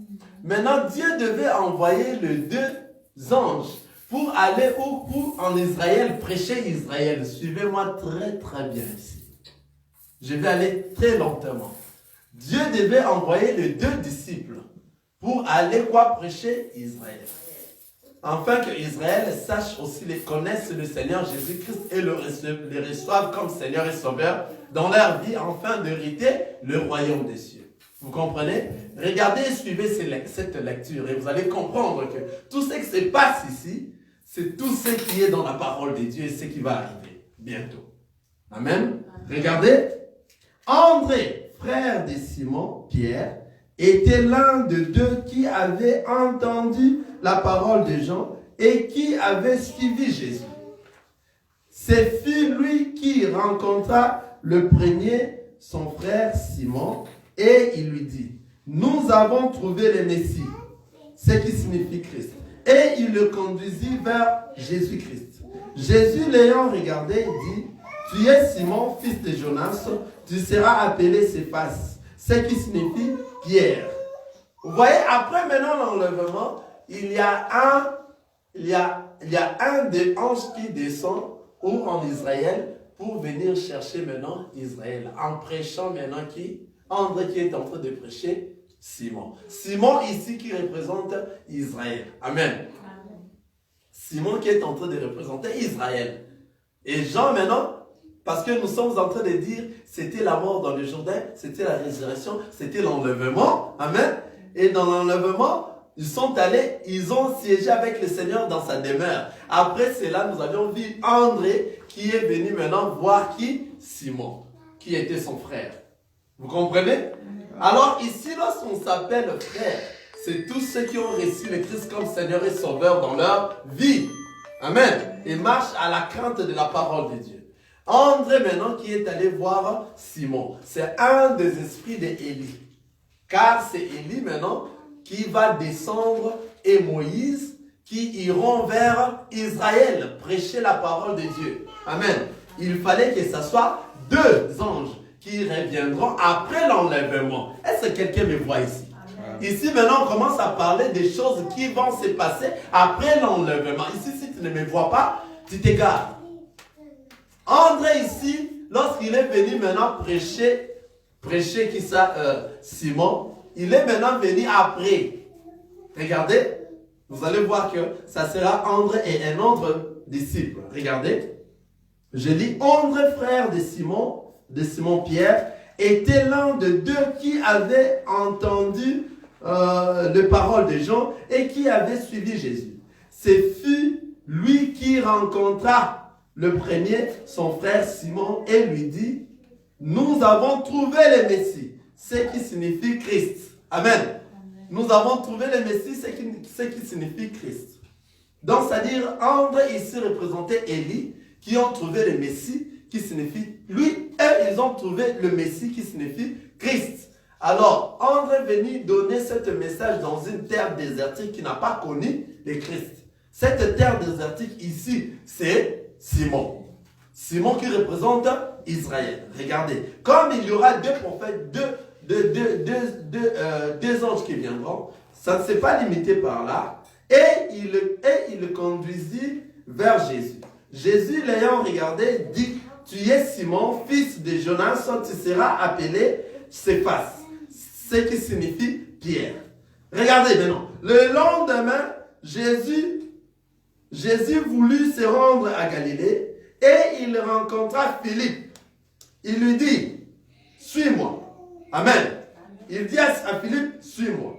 Maintenant, Dieu devait envoyer les 2 anges pour aller en Israël, prêcher Israël. Suivez-moi très très bien ici. Je vais aller très lentement. Dieu devait envoyer les 2 disciples pour aller prêcher Israël. Afin que Israël sache aussi, connaisse le Seigneur Jésus-Christ et le reçoivent comme Seigneur et Sauveur dans leur vie, afin d'hériter le royaume des cieux. Vous comprenez? Regardez et suivez cette lecture et vous allez comprendre que tout ce qui se passe ici, c'est tout ce qui est dans la parole de Dieu et ce qui va arriver bientôt. Amen. Regardez. André, frère de Simon, Pierre, était l'un de 2 qui avait entendu la parole de Jean et qui avait suivi Jésus. C'est lui qui rencontra le premier, son frère Simon, et il lui dit, nous avons trouvé le Messie, ce qui signifie Christ. Et il le conduisit vers Jésus-Christ. Jésus l'ayant regardé dit, tu es Simon, fils de Jonas, tu seras appelé Céphas, ce qui signifie Pierre. Vous voyez, après maintenant l'enlèvement, il y a un des anges qui descend en Israël pour venir chercher maintenant Israël. En prêchant maintenant André qui est en train de prêcher Simon. Simon ici qui représente Israël. Amen. Simon qui est en train de représenter Israël. Et Jean maintenant, parce que nous sommes en train de dire, c'était la mort dans le Jourdain, c'était la résurrection, c'était l'enlèvement. Amen. Et dans l'enlèvement, ils sont allés, ils ont siégé avec le Seigneur dans sa demeure. Après cela, nous avions vu André qui est venu maintenant voir qui? Simon, qui était son frère. Vous comprenez? Alors ici, lorsqu'on s'appelle frère, c'est tous ceux qui ont reçu le Christ comme Seigneur et Sauveur dans leur vie. Amen. Et marchent à la crainte de la parole de Dieu. André maintenant qui est allé voir Simon, c'est un des esprits d'Élie. Car c'est Élie maintenant qui va descendre et Moïse qui iront vers Israël prêcher la parole de Dieu. Amen. Il fallait que ce soit deux anges qui reviendront après l'enlèvement. Est-ce que quelqu'un me voit ici? Ici, maintenant, on commence à parler des choses qui vont se passer après l'enlèvement. Ici, si tu ne me vois pas, tu t'égares. André, ici, lorsqu'il est venu maintenant prêcher qui ça, Simon, il est maintenant venu après. Regardez, vous allez voir que ça sera André et un autre disciple. Regardez, je lis, André, frère de Simon Pierre, était l'un de deux qui avait entendu les paroles de Jean et qui avait suivi Jésus. Ce fut lui qui rencontra le premier, son frère Simon, et lui dit, nous avons trouvé le Messie, ce qui signifie Christ. Amen. Nous avons trouvé le Messie, ce qui signifie Christ. Donc, c'est-à-dire, André ici représentait Élie, qui ont trouvé le Messie, qui signifie lui, et ils ont trouvé le Messie, qui signifie Christ. Alors, André est venu donner ce message dans une terre désertique qui n'a pas connu le Christ. Cette terre désertique ici, c'est Simon. Simon qui représente Israël. Regardez, comme il y aura deux prophètes, deux anges qui viendront, ça ne s'est pas limité par là. Et il le conduisit vers Jésus. Jésus, l'ayant regardé, dit, tu es Simon, fils de Jonas, tu seras appelé Céphas, ce qui signifie Pierre. Regardez maintenant, le lendemain, Jésus voulut se rendre à Galilée et il rencontra Philippe. Il lui dit, suis-moi. Amen. Il dit à Philippe, suis-moi.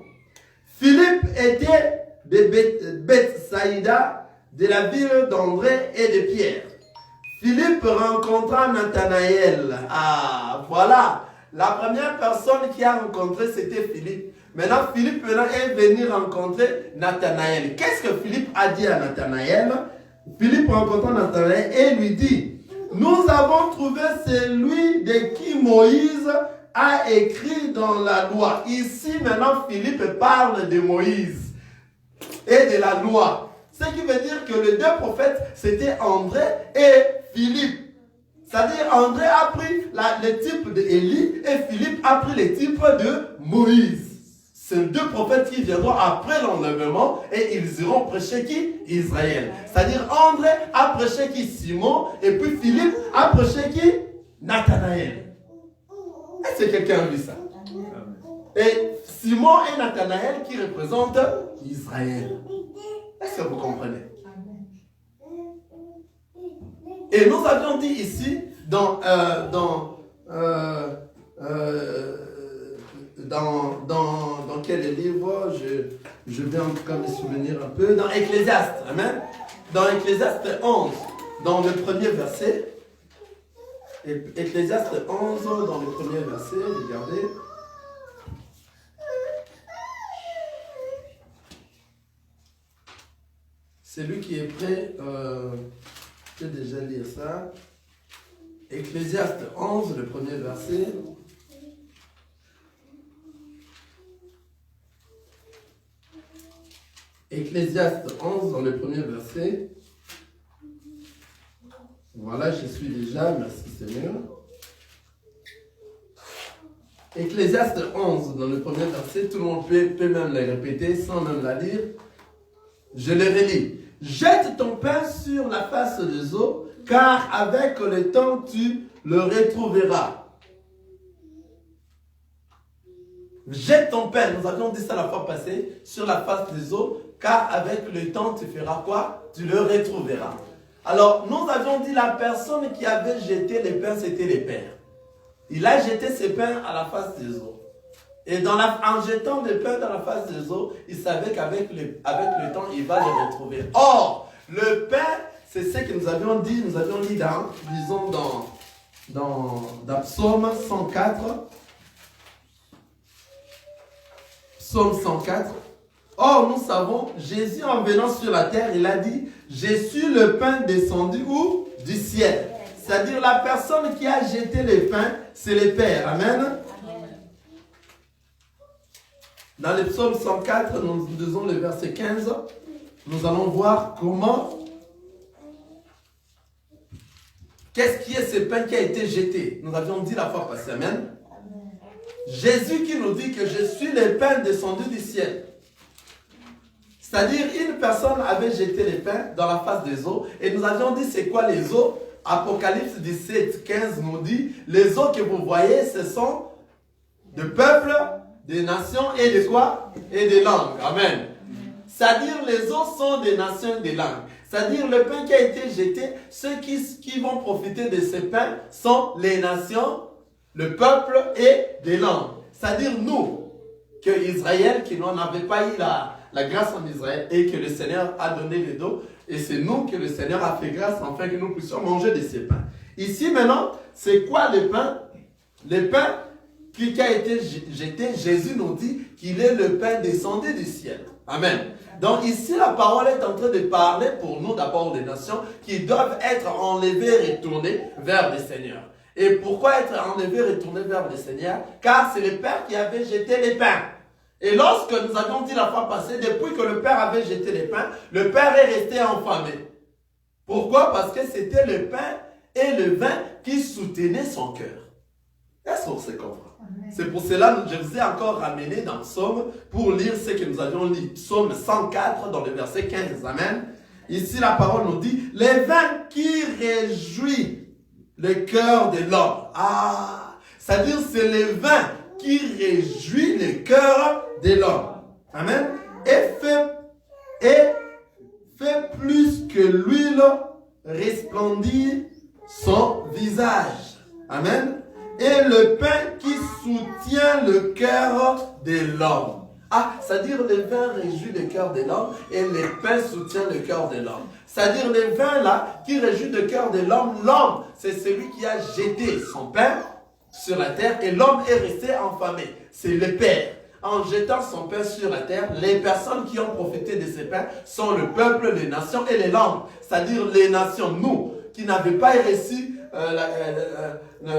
Philippe était de Bethsaïda, de la ville d'André et de Pierre. Philippe rencontra Nathanaël. Ah, voilà. La première personne qui a rencontré, c'était Philippe. Maintenant, Philippe est venu rencontrer Nathanaël. Qu'est-ce que Philippe a dit à Nathanaël? Philippe rencontra Nathanaël et lui dit, nous avons trouvé celui de qui Moïse a écrit dans la loi. Ici, maintenant, Philippe parle de Moïse et de la loi. Ce qui veut dire que les deux prophètes, c'était André et Philippe. C'est-à-dire, André a pris le type d'Élie et Philippe a pris le type de Moïse. C'est deux prophètes qui viendront après l'enlèvement et ils iront prêcher qui? Israël. C'est-à-dire, André a prêché qui? Simon, et puis Philippe a prêché qui? Nathanaël. Est-ce que quelqu'un a vu ça? Et Simon et Nathanaël qui représentent Israël. Est-ce que vous comprenez? Et nous avions dit ici, dans quel livre, je vais en tout cas me souvenir un peu, dans Ecclésiaste, amen. Dans Ecclésiaste 11, dans le premier verset, Ecclésiaste 11, dans le premier verset, regardez. Celui qui est prêt, je vais déjà lire ça. Ecclésiaste 11, le premier verset. Ecclésiaste 11, dans le premier verset. Voilà, je suis déjà, merci Seigneur. Ecclésiaste 11, dans le premier verset, tout le monde peut même la répéter sans même la lire. Je le relis. Jette ton pain sur la face des eaux, car avec le temps tu le retrouveras. Jette ton pain, nous avions dit ça la fois passée, sur la face des eaux, car avec le temps, tu feras quoi? Tu le retrouveras. Alors, nous avions dit la personne qui avait jeté les pains, c'était les pères. Il a jeté ses pains à la face des eaux. Et en jetant les pains dans la face des eaux, il savait qu'avec le temps, il va les retrouver. Or, le pain, c'est ce que nous avions dit dans Psaume 104. Psaume 104. Or, nous savons, Jésus en venant sur la terre, il a dit, je suis le pain descendu où? Du ciel. C'est-à-dire la personne qui a jeté les pains, c'est les pères. Amen. Dans le psaume 104, nous lisons le verset 15, nous allons voir qu'est-ce qui est ce pain qui a été jeté. Nous avions dit la fois passée, amen. Jésus qui nous dit que je suis le pain descendu du ciel. C'est-à-dire, une personne avait jeté les pains dans la face des eaux, et nous avions dit c'est quoi les eaux? Apocalypse 17, 15 nous dit, les eaux que vous voyez, ce sont de peuples, des nations et de quoi? Et des langues. Amen. C'est-à-dire, les eaux sont des nations et des langues. C'est-à-dire, le pain qui a été jeté, ceux qui vont profiter de ce pain sont les nations, le peuple et des langues. C'est-à-dire, nous, que Israël, qui n'avait pas eu la grâce en Israël et que le Seigneur a donné le dos, et c'est nous que le Seigneur a fait grâce afin que nous puissions manger de ces pains. Ici, maintenant, c'est quoi le pain? Le pain qui a été jeté, Jésus nous dit qu'il est le pain descendu du ciel. Amen. Donc ici, la parole est en train de parler pour nous d'abord des nations qui doivent être enlevées et retournées vers le Seigneur. Et pourquoi être enlevées et retournées vers le Seigneur? Car c'est le Père qui avait jeté les pains. Et lorsque nous avions dit la fois passée, depuis que le Père avait jeté les pains, le Père est resté affamé. Pourquoi? Parce que c'était le pain et le vin qui soutenaient son cœur. Est-ce qu'on se comprend? C'est pour cela que je vous ai encore ramené dans Psaume pour lire ce que nous avions lu. Psaume 104 dans le verset 15. Amen. Ici la parole nous dit, les vins qui réjouit le cœur de l'homme. Ah, c'est-à-dire c'est le vin qui réjouit le cœur de l'homme. Amen. Et fait plus que l'huile resplendir son visage. Amen. Et le pain qui soutient le cœur de l'homme. Ah, c'est-à-dire le vin réjouit le cœur de l'homme et le pain soutient le cœur de l'homme. C'est-à-dire le vin là qui réjouit le cœur de l'homme, l'homme c'est celui qui a jeté son pain sur la terre et l'homme est resté affamé. C'est le Père. En jetant son pain sur la terre, les personnes qui ont profité de ces pains sont le peuple, les nations et les langues. C'est-à-dire les nations, nous, qui n'avaient pas reçu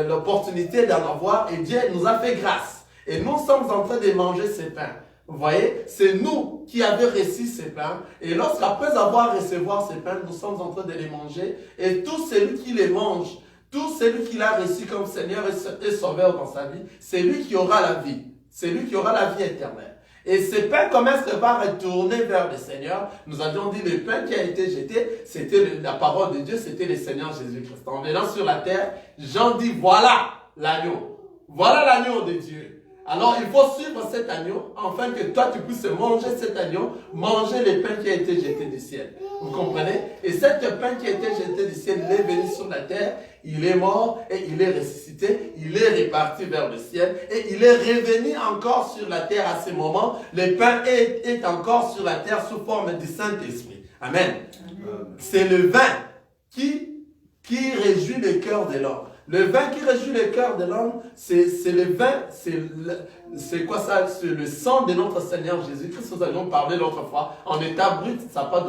l'opportunité d'en avoir, et Dieu nous a fait grâce. Et nous sommes en train de manger ces pains. Vous voyez, c'est nous qui avons reçu ces pains. Et lorsqu'après avoir reçu ces pains, nous sommes en train de les manger. Et tout celui qui les mange, tout celui qui l'a reçu comme Seigneur et Sauveur dans sa vie, c'est lui qui aura la vie. C'est lui qui aura la vie éternelle. Et ce pain commence par retourner vers le Seigneur. Nous avions dit le pain qui a été jeté, c'était la parole de Dieu, c'était le Seigneur Jésus-Christ. En venant sur la terre, Jean dit, voilà l'agneau. Voilà l'agneau de Dieu. Alors il faut suivre cet agneau, afin que toi tu puisses manger cet agneau, manger le pain qui a été jeté du ciel. Vous comprenez? Et cet pain qui a été jeté du ciel, il est venu sur la terre, il est mort et il est ressuscité, il est reparti vers le ciel et il est revenu encore sur la terre à ce moment. Le pain est encore sur la terre sous forme du Saint-Esprit. Amen. C'est le vin qui réjouit le cœur de l'homme. Le vin qui réjouit le cœur de l'homme, c'est le vin, c'est quoi ça? C'est le sang de notre Seigneur Jésus-Christ. Nous avions parlé l'autre fois. En état brut, ça n'a pas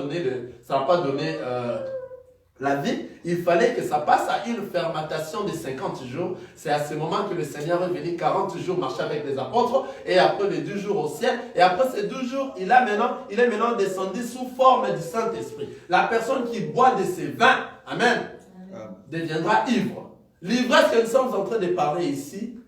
donné, la vie. Il fallait que ça passe à une fermentation de 50 jours. C'est à ce moment que le Seigneur est venu 40 jours marcher avec les apôtres. Et après les 2 jours au ciel. Et après ces 2 jours, il est maintenant descendu sous forme du Saint-Esprit. La personne qui boit de ces vins, amen, deviendra ivre. L'ivresse que nous sommes en train de parler ici,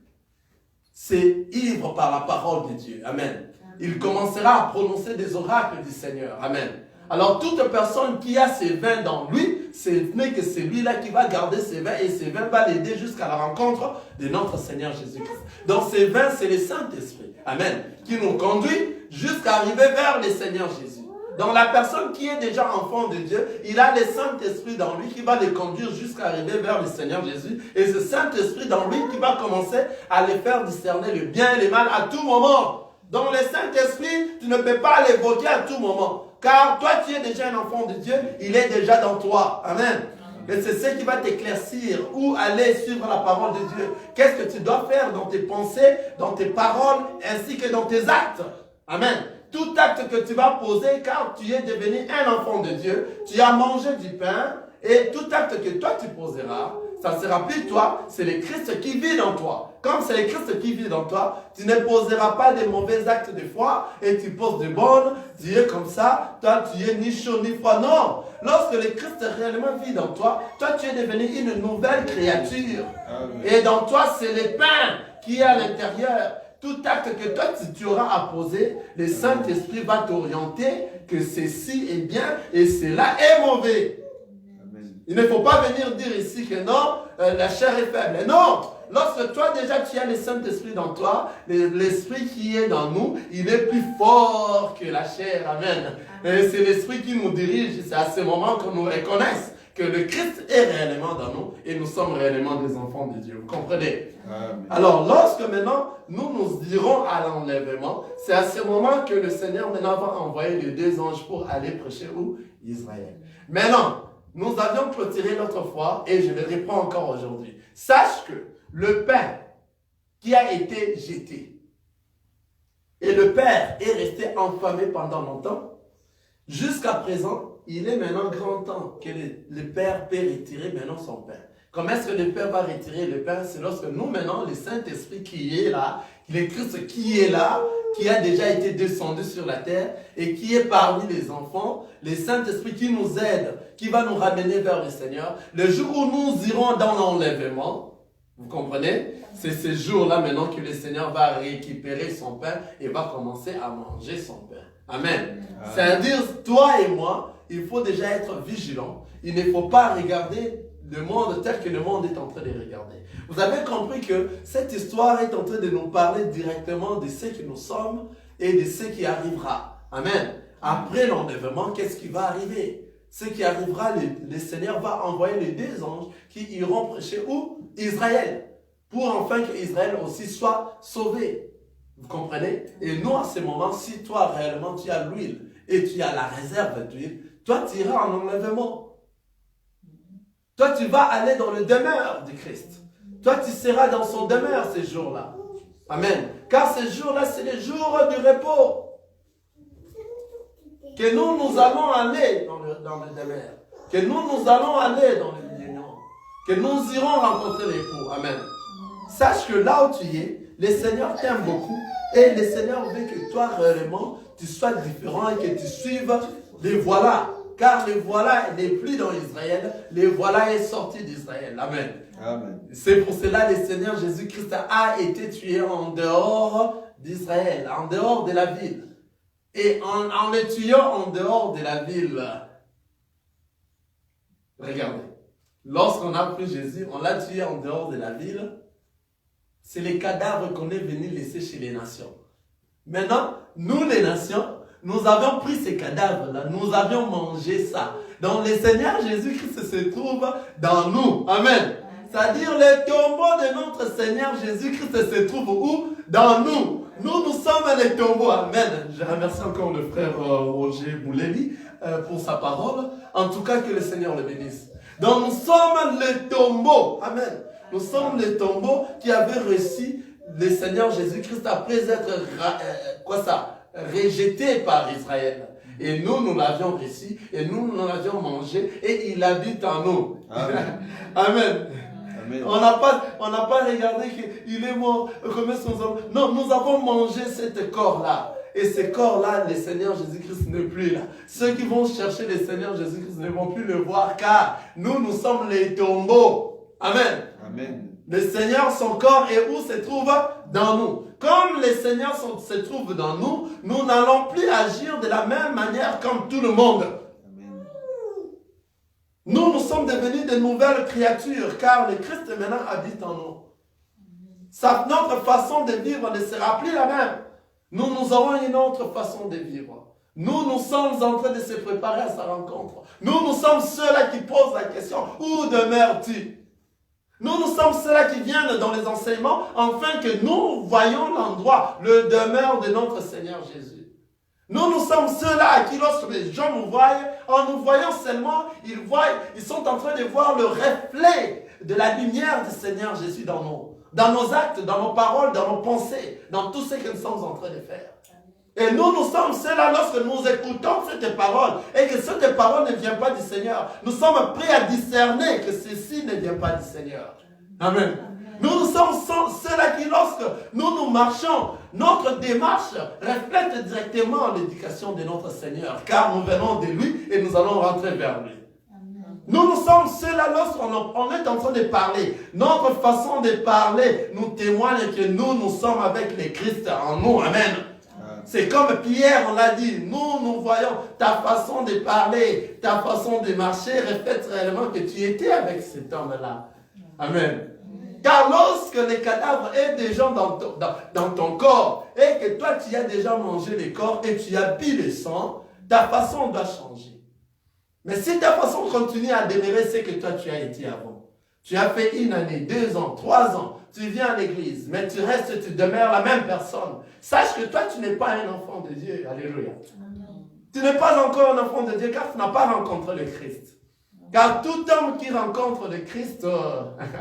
c'est ivre par la parole de Dieu. Amen. Il commencera à prononcer des oracles du Seigneur. Amen. Alors toute personne qui a ses vins dans lui, ce n'est que c'est lui-là qui va garder ses vins et ses vins va l'aider jusqu'à la rencontre de notre Seigneur Jésus-Christ. Donc ces vins, c'est le Saint-Esprit. Amen. Qui nous conduit jusqu'à arriver vers le Seigneur Jésus. Donc la personne qui est déjà enfant de Dieu, il a le Saint-Esprit dans lui qui va le conduire jusqu'à arriver vers le Seigneur Jésus. Et ce Saint-Esprit dans lui qui va commencer à les faire discerner le bien et le mal à tout moment. Donc le Saint-Esprit, tu ne peux pas l'évoquer à tout moment. Car toi, tu es déjà un enfant de Dieu, il est déjà dans toi. Amen. Et c'est ce qui va t'éclaircir où aller suivre la parole de Dieu. Qu'est-ce que tu dois faire dans tes pensées, dans tes paroles, ainsi que dans tes actes. Amen. Tout acte que tu vas poser, car tu es devenu un enfant de Dieu, tu as mangé du pain, et tout acte que toi tu poseras, ça sera plus toi, c'est le Christ qui vit dans toi. Comme c'est le Christ qui vit dans toi, tu ne poseras pas des mauvais actes de foi et tu poses de bonnes, tu es comme ça, toi tu es ni chaud ni froid. Non, lorsque le Christ réellement vit dans toi, toi tu es devenu une nouvelle créature. Amen. Et dans toi c'est le pain qui est à l'intérieur. Tout acte que toi tu auras à poser, le Saint-Esprit va t'orienter que ceci est bien et cela est mauvais. Il ne faut pas venir dire ici que non, la chair est faible. Non, lorsque toi déjà tu as le Saint-Esprit dans toi, l'Esprit qui est dans nous, il est plus fort que la chair. Amen. Et c'est l'Esprit qui nous dirige. C'est à ce moment qu'on nous reconnaisse que le Christ est réellement dans nous et nous sommes réellement des enfants de Dieu. Vous comprenez? Amen. Alors, lorsque maintenant nous irons à l'enlèvement, c'est à ce moment que le Seigneur maintenant va envoyer les 2 anges pour aller prêcher où? Israël. Maintenant, nous avions clôturé notre foi et je le reprends encore aujourd'hui. Sache que le pain qui a été jeté et le Père est resté enflammé pendant longtemps, jusqu'à présent, il est maintenant grand temps que le Père peut retirer maintenant son pain. Comment est-ce que le Père va retirer le pain? C'est lorsque nous maintenant, le Saint-Esprit qui est là, le Christ qui est là, qui a déjà été descendu sur la terre et qui est parmi les enfants, le Saint-Esprit qui nous aide, qui va nous ramener vers le Seigneur. Le jour où nous irons dans l'enlèvement, vous comprenez? C'est ce jour-là maintenant que le Seigneur va récupérer son pain et va commencer à manger son pain. Amen. C'est-à-dire, toi et moi, il faut déjà être vigilant. Il ne faut pas regarder le monde tel que le monde est en train de regarder. Vous avez compris que cette histoire est en train de nous parler directement de ce que nous sommes et de ce qui arrivera. Amen. Après l'enlèvement, qu'est-ce qui va arriver? Ce qui arrivera, le Seigneur va envoyer les 2 anges qui iront prêcher où? Israël. Pour enfin que Israël aussi soit sauvé. Vous comprenez? Et nous, à ce moment, si toi réellement tu as l'huile et tu as la réserve d'huile, toi tu iras en enlèvement. Toi, tu vas aller dans le demeure du Christ. Toi, tu seras dans son demeure ces jours-là. Amen. Car ces jours-là, c'est les jours du repos. Que nous allons aller dans le demeure. Que nous allons aller dans l'union. Que nous irons rencontrer l'époux. Amen. Sache que là où tu es, le Seigneur t'aime beaucoup. Et le Seigneur veut que toi, réellement, tu sois différent et que tu suives les voilà. Car le voilà n'est plus dans Israël, le voilà est sorti d'Israël. Amen. Amen. C'est pour cela que le Seigneur Jésus-Christ a été tué en dehors d'Israël, en dehors de la ville. Et en le tuant en dehors de la ville, regardez, lorsqu'on a pris Jésus, on l'a tué en dehors de la ville, c'est les cadavres qu'on est venu laisser chez les nations. Maintenant, nous les nations, nous avions pris ces cadavres-là, nous avions mangé ça. Donc le Seigneur Jésus-Christ se trouve dans nous. Amen. C'est-à-dire le tombeau de notre Seigneur Jésus-Christ se trouve où? Dans nous. Nous sommes les tombeaux. Amen. Je remercie encore le frère Roger Bouleli pour sa parole. En tout cas, que le Seigneur le bénisse. Donc nous sommes les tombeaux. Amen. Nous sommes les tombeaux qui avaient reçu le Seigneur Jésus-Christ après être rejeté par Israël. Et nous l'avions reçu, et nous l'avions mangé, et il habite en nous. Amen. Amen. Amen. On n'a pas regardé qu'il est mort, comme son homme. Non, nous avons mangé ce corps-là. Et ce corps-là, le Seigneur Jésus-Christ n'est plus là. Ceux qui vont chercher le Seigneur Jésus-Christ ne vont plus le voir, car nous sommes les tombeaux. Amen. Amen. Le Seigneur, son corps est où se trouve? dans nous. Comme le Seigneur se trouve dans nous, nous n'allons plus agir de la même manière comme tout le monde. Nous sommes devenus de nouvelles créatures, car le Christ maintenant habite en nous. Notre façon de vivre ne sera plus la même. Nous aurons une autre façon de vivre. Nous sommes en train de se préparer à sa rencontre. Nous sommes ceux-là qui posent la question, où demeures-tu? Nous sommes ceux-là qui viennent dans les enseignements, afin que nous voyions l'endroit, le demeure de notre Seigneur Jésus. Nous sommes ceux-là à qui, lorsque les gens nous voient, en nous voyant seulement, ils sont en train de voir le reflet de la lumière du Seigneur Jésus dans nous. Dans nos actes, dans nos paroles, dans nos pensées, dans tout ce que nous sommes en train de faire. Et nous sommes ceux-là, lorsque nous écoutons cette parole, et que cette parole ne vient pas du Seigneur, nous sommes prêts à discerner que ceci ne vient pas du Seigneur. Amen. Nous sommes ceux-là qui, lorsque nous marchons, notre démarche reflète directement l'éducation de notre Seigneur, car nous venons de lui et nous allons rentrer vers lui. Nous sommes ceux-là, lorsqu'on est en train de parler, notre façon de parler nous témoigne que nous sommes avec le Christ en nous. Amen. C'est comme Pierre, on l'a dit, nous voyons ta façon de parler, ta façon de marcher reflète réellement que tu étais avec cet homme-là. Amen. Car lorsque les cadavres est déjà dans ton corps et que toi tu as déjà mangé le corps et tu as bu le sang, ta façon doit changer. Mais si ta façon continue à demeurer ce que toi tu as été avant, tu as fait 1 année, 2 ans, 3 ans, tu viens à l'église, mais tu restes, tu demeures la même personne. Sache que toi tu n'es pas un enfant de Dieu. Alléluia. Tu n'es pas encore un enfant de Dieu car tu n'as pas rencontré le Christ. Car tout homme qui rencontre le Christ,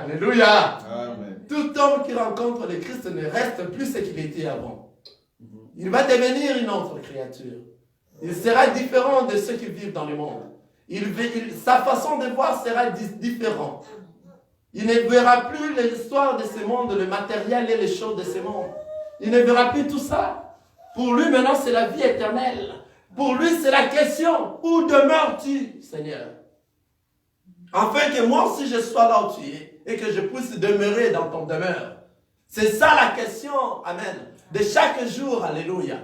alléluia. Amen. Tout homme qui rencontre le Christ ne reste plus ce qu'il était avant. Il va devenir une autre créature. Il sera différent de ceux qui vivent dans le monde. Sa façon de voir sera différente. Il ne verra plus l'histoire de ce monde, le matériel et les choses de ce monde. Il ne verra plus tout ça. Pour lui, maintenant, c'est la vie éternelle. Pour lui, c'est la question, où demeures-tu, Seigneur? Afin que moi aussi je sois là où tu es et que je puisse demeurer dans ton demeure. C'est ça la question, amen, de chaque jour, alléluia.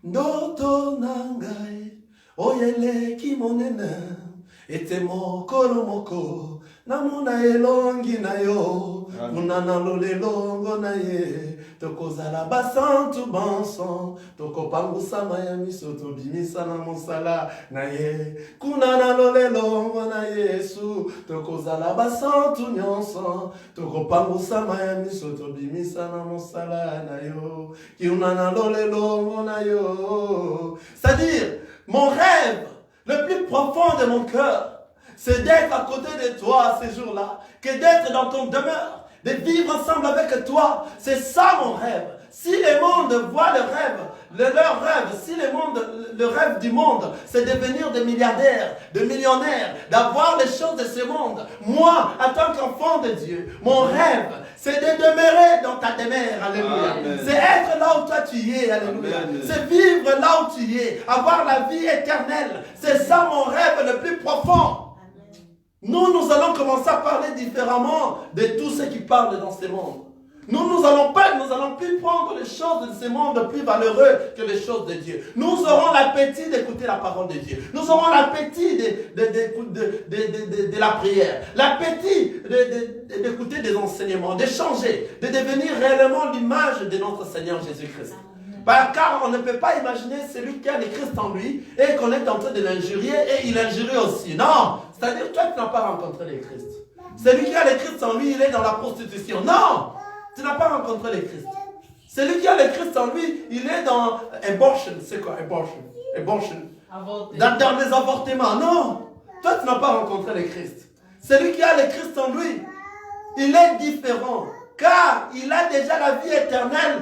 Noto nangai, oyele kimonena, ete moko lomoko, namuna elongi na yo, munana lolelongo na ye, tokozala basantu banson, tokopangusa maya miso tobimisa na mosala na ye, kunana lolelongo na Yesu, tokozala basantu nyonso, tokopangusa maya miso tobimisa na mosala na yo, kunana lolelongo na yo. C'est-à-dire, mon rêve, le plus profond de mon cœur, c'est d'être à côté de toi ces jours-là, que d'être dans ton demeure, de vivre ensemble avec toi. C'est ça mon rêve. Si le monde voit leur rêve, si le rêve du monde, c'est de devenir des milliardaires, des millionnaires, d'avoir les choses de ce monde. Moi, en tant qu'enfant de Dieu, mon rêve, c'est de demeurer dans ta demeure. Alléluia. C'est être là où toi tu es. Alléluia. C'est vivre là où tu es. Avoir la vie éternelle. C'est ça mon rêve le plus profond. Nous allons commencer à parler différemment de tous ceux qui parlent dans ce monde. Nous allons plus prendre les choses de ce monde plus valeureux que les choses de Dieu. Nous aurons l'appétit d'écouter la parole de Dieu. Nous aurons l'appétit de la prière. L'appétit d'écouter des enseignements, d'échanger, de devenir réellement l'image de notre Seigneur Jésus-Christ. Car on ne peut pas imaginer celui qui a le Christ en lui et qu'on est en train de l'injurier et il injurie aussi. Non, c'est-à-dire toi tu n'as pas rencontré le Christ. Celui qui a le Christ en lui, il est dans la prostitution. Non, tu n'as pas rencontré le Christ. Celui qui a le Christ en lui, il est dans abortion. C'est quoi abortion? Dans les avortements. Non, toi tu n'as pas rencontré le Christ. Celui qui a le Christ en lui, il est différent. Car il a déjà la vie éternelle.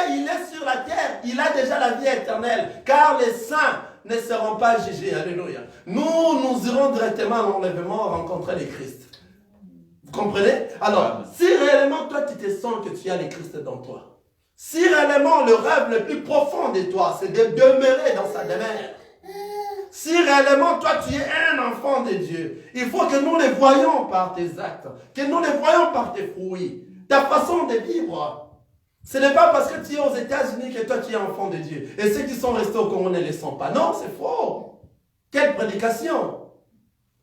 Il est sur la terre, il a déjà la vie éternelle. Car les saints ne seront pas jugés. Alléluia. Nous irons directement à l'enlèvement rencontrer le Christ. Vous comprenez? Alors, si réellement toi tu te sens que tu as le Christ dans toi, si réellement le rêve le plus profond de toi, c'est de demeurer dans sa demeure, si réellement toi tu es un enfant de Dieu, il faut que nous les voyions par tes actes, que nous les voyions par tes fruits, ta façon de vivre. Ce n'est pas parce que tu es aux États-Unis que toi tu es enfant de Dieu. Et ceux qui sont restés au Congo ne le sont pas. Non, c'est faux. Quelle prédication.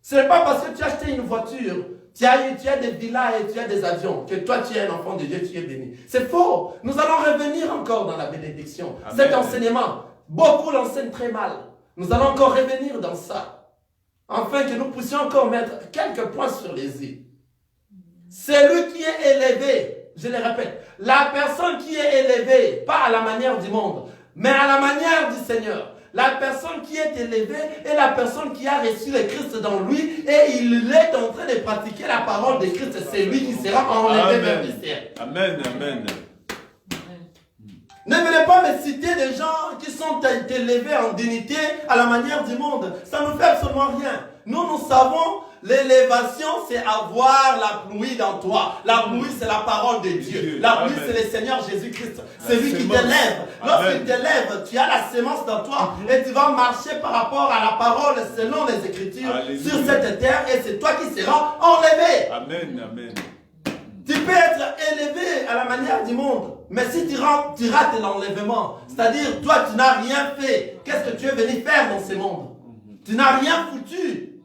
Ce n'est pas parce que tu as acheté une voiture, tu as des villas et tu as des avions, que toi tu es un enfant de Dieu, tu es béni. C'est faux. Nous allons revenir encore dans la bénédiction. Amen. Cet enseignement, beaucoup l'enseignent très mal. Nous allons encore revenir dans ça. Afin que nous puissions encore mettre quelques points sur les i. Celui qui est élevé, je le répète, la personne qui est élevée, pas à la manière du monde, mais à la manière du Seigneur. La personne qui est élevée est la personne qui a reçu le Christ dans lui et il est en train de pratiquer la parole de Christ. C'est lui qui sera enlevé vers le ciel. Amen, amen. Ne venez pas me citer des gens qui sont élevés en dignité à la manière du monde. Ça ne fait absolument rien. Nous savons, l'élévation, c'est avoir la pluie dans toi. La pluie, c'est la parole de Dieu. La pluie, c'est le Seigneur Jésus-Christ. C'est lui qui t'élève. Lorsqu'il t'élève, tu as la sémence dans toi et tu vas marcher par rapport à la parole selon les Écritures sur cette terre et c'est toi qui seras enlevé. Amen, amen. Tu peux être élevé à la manière du monde, mais si tu rates l'enlèvement, c'est-à-dire toi tu n'as rien fait, qu'est-ce que tu es venu faire dans ce monde? Tu n'as rien foutu.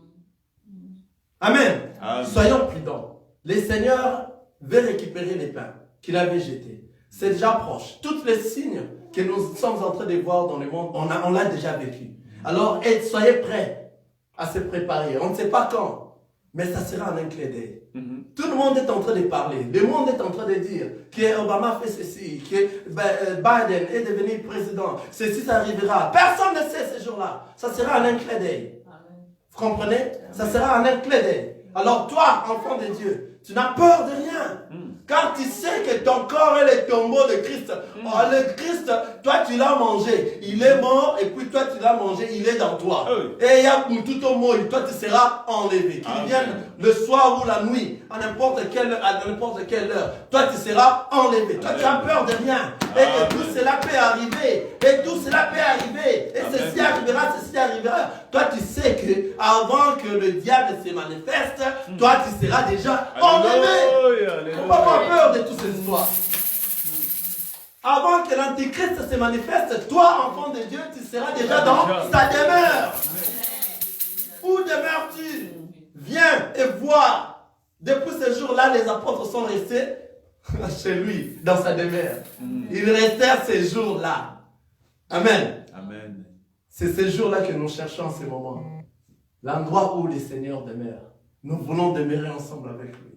Amen. Amen. Soyons prudents. Le Seigneur veut récupérer les pains qu'il avait jetés. C'est déjà proche. Tous les signes que nous sommes en train de voir dans le monde, on l'a déjà vécu. Alors soyez prêts à se préparer. On ne sait pas quand, mais ça sera en un clin d'œil. Tout le monde est en train de parler. Le monde est en train de dire que Obama fait ceci, que Biden est devenu président. Ceci, ça arrivera. Personne ne sait ce jour-là. Ça sera en un clin d'œil. Vous comprenez? Ça sera en un clin d'œil. Alors toi, enfant de Dieu, tu n'as peur de rien. Quand tu sais que ton corps est le tombeau de Christ, le Christ, toi tu l'as mangé, il est mort et puis toi tu l'as mangé, il est dans toi. Et il y a tout au mot, toi tu seras enlevé. Qu'il vienne le soir ou la nuit, à n'importe quelle heure, toi tu seras enlevé. Toi tu as peur de rien. Et tout cela peut arriver. Et tout cela peut arriver. Et ceci arrivera, ceci arrivera. Toi tu sais que avant que le diable se manifeste, toi tu seras déjà enlevé. Il ne faut pas avoir peur de toutes ces histoires. Avant que l'Antichrist se manifeste, toi, enfant de Dieu, tu seras déjà dans sa demeure. Où demeures-tu? Viens et vois. Depuis ce jour-là, les apôtres sont restés chez lui, dans sa demeure. Ils restèrent ces jours-là. Amen. Amen. C'est ces jours-là que nous cherchons en ce moment. L'endroit où le Seigneur demeure. Nous voulons demeurer ensemble avec lui.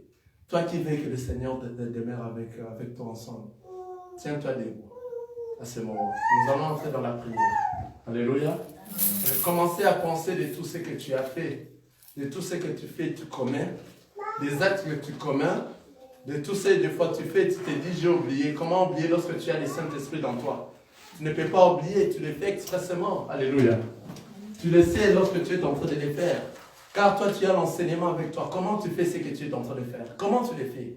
Toi qui veux que le Seigneur demeure avec toi ensemble, tiens-toi debout à ce moment. Nous allons entrer dans la prière. Alléluia. Commencez à penser de tout ce que tu as fait, de tout ce que tu fais, tu commets, des actes que tu commets, de tout ce que des fois tu fais, tu te dis j'ai oublié. Comment oublier lorsque tu as le Saint-Esprit dans toi? Tu ne peux pas oublier, tu le fais expressément. Alléluia. Tu le sais lorsque tu es en train de le faire. Car toi, tu as l'enseignement avec toi. Comment tu fais ce que tu es en train de faire? Comment tu le fais?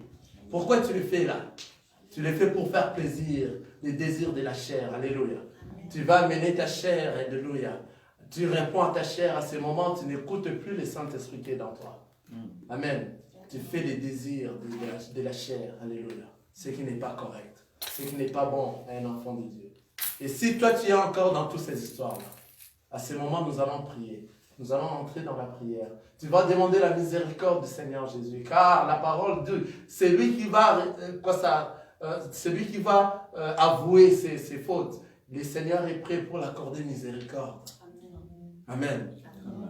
Pourquoi tu le fais là? Tu le fais pour faire plaisir, les désirs de la chair. Alléluia. Tu vas amener ta chair. Alléluia. Tu réponds à ta chair à ce moment, tu n'écoutes plus le Saint-Esprit qui est dans toi. Amen. Tu fais les désirs de la chair. Alléluia. Ce qui n'est pas correct. Ce qui n'est pas bon à un enfant de Dieu. Et si toi, tu es encore dans toutes ces histoires-là, à ce moment, nous allons prier. Nous allons entrer dans la prière. Tu vas demander la miséricorde du Seigneur Jésus. Car la parole de c'est lui qui va, avouer ses fautes. Le Seigneur est prêt pour l'accorder miséricorde. Amen. Amen.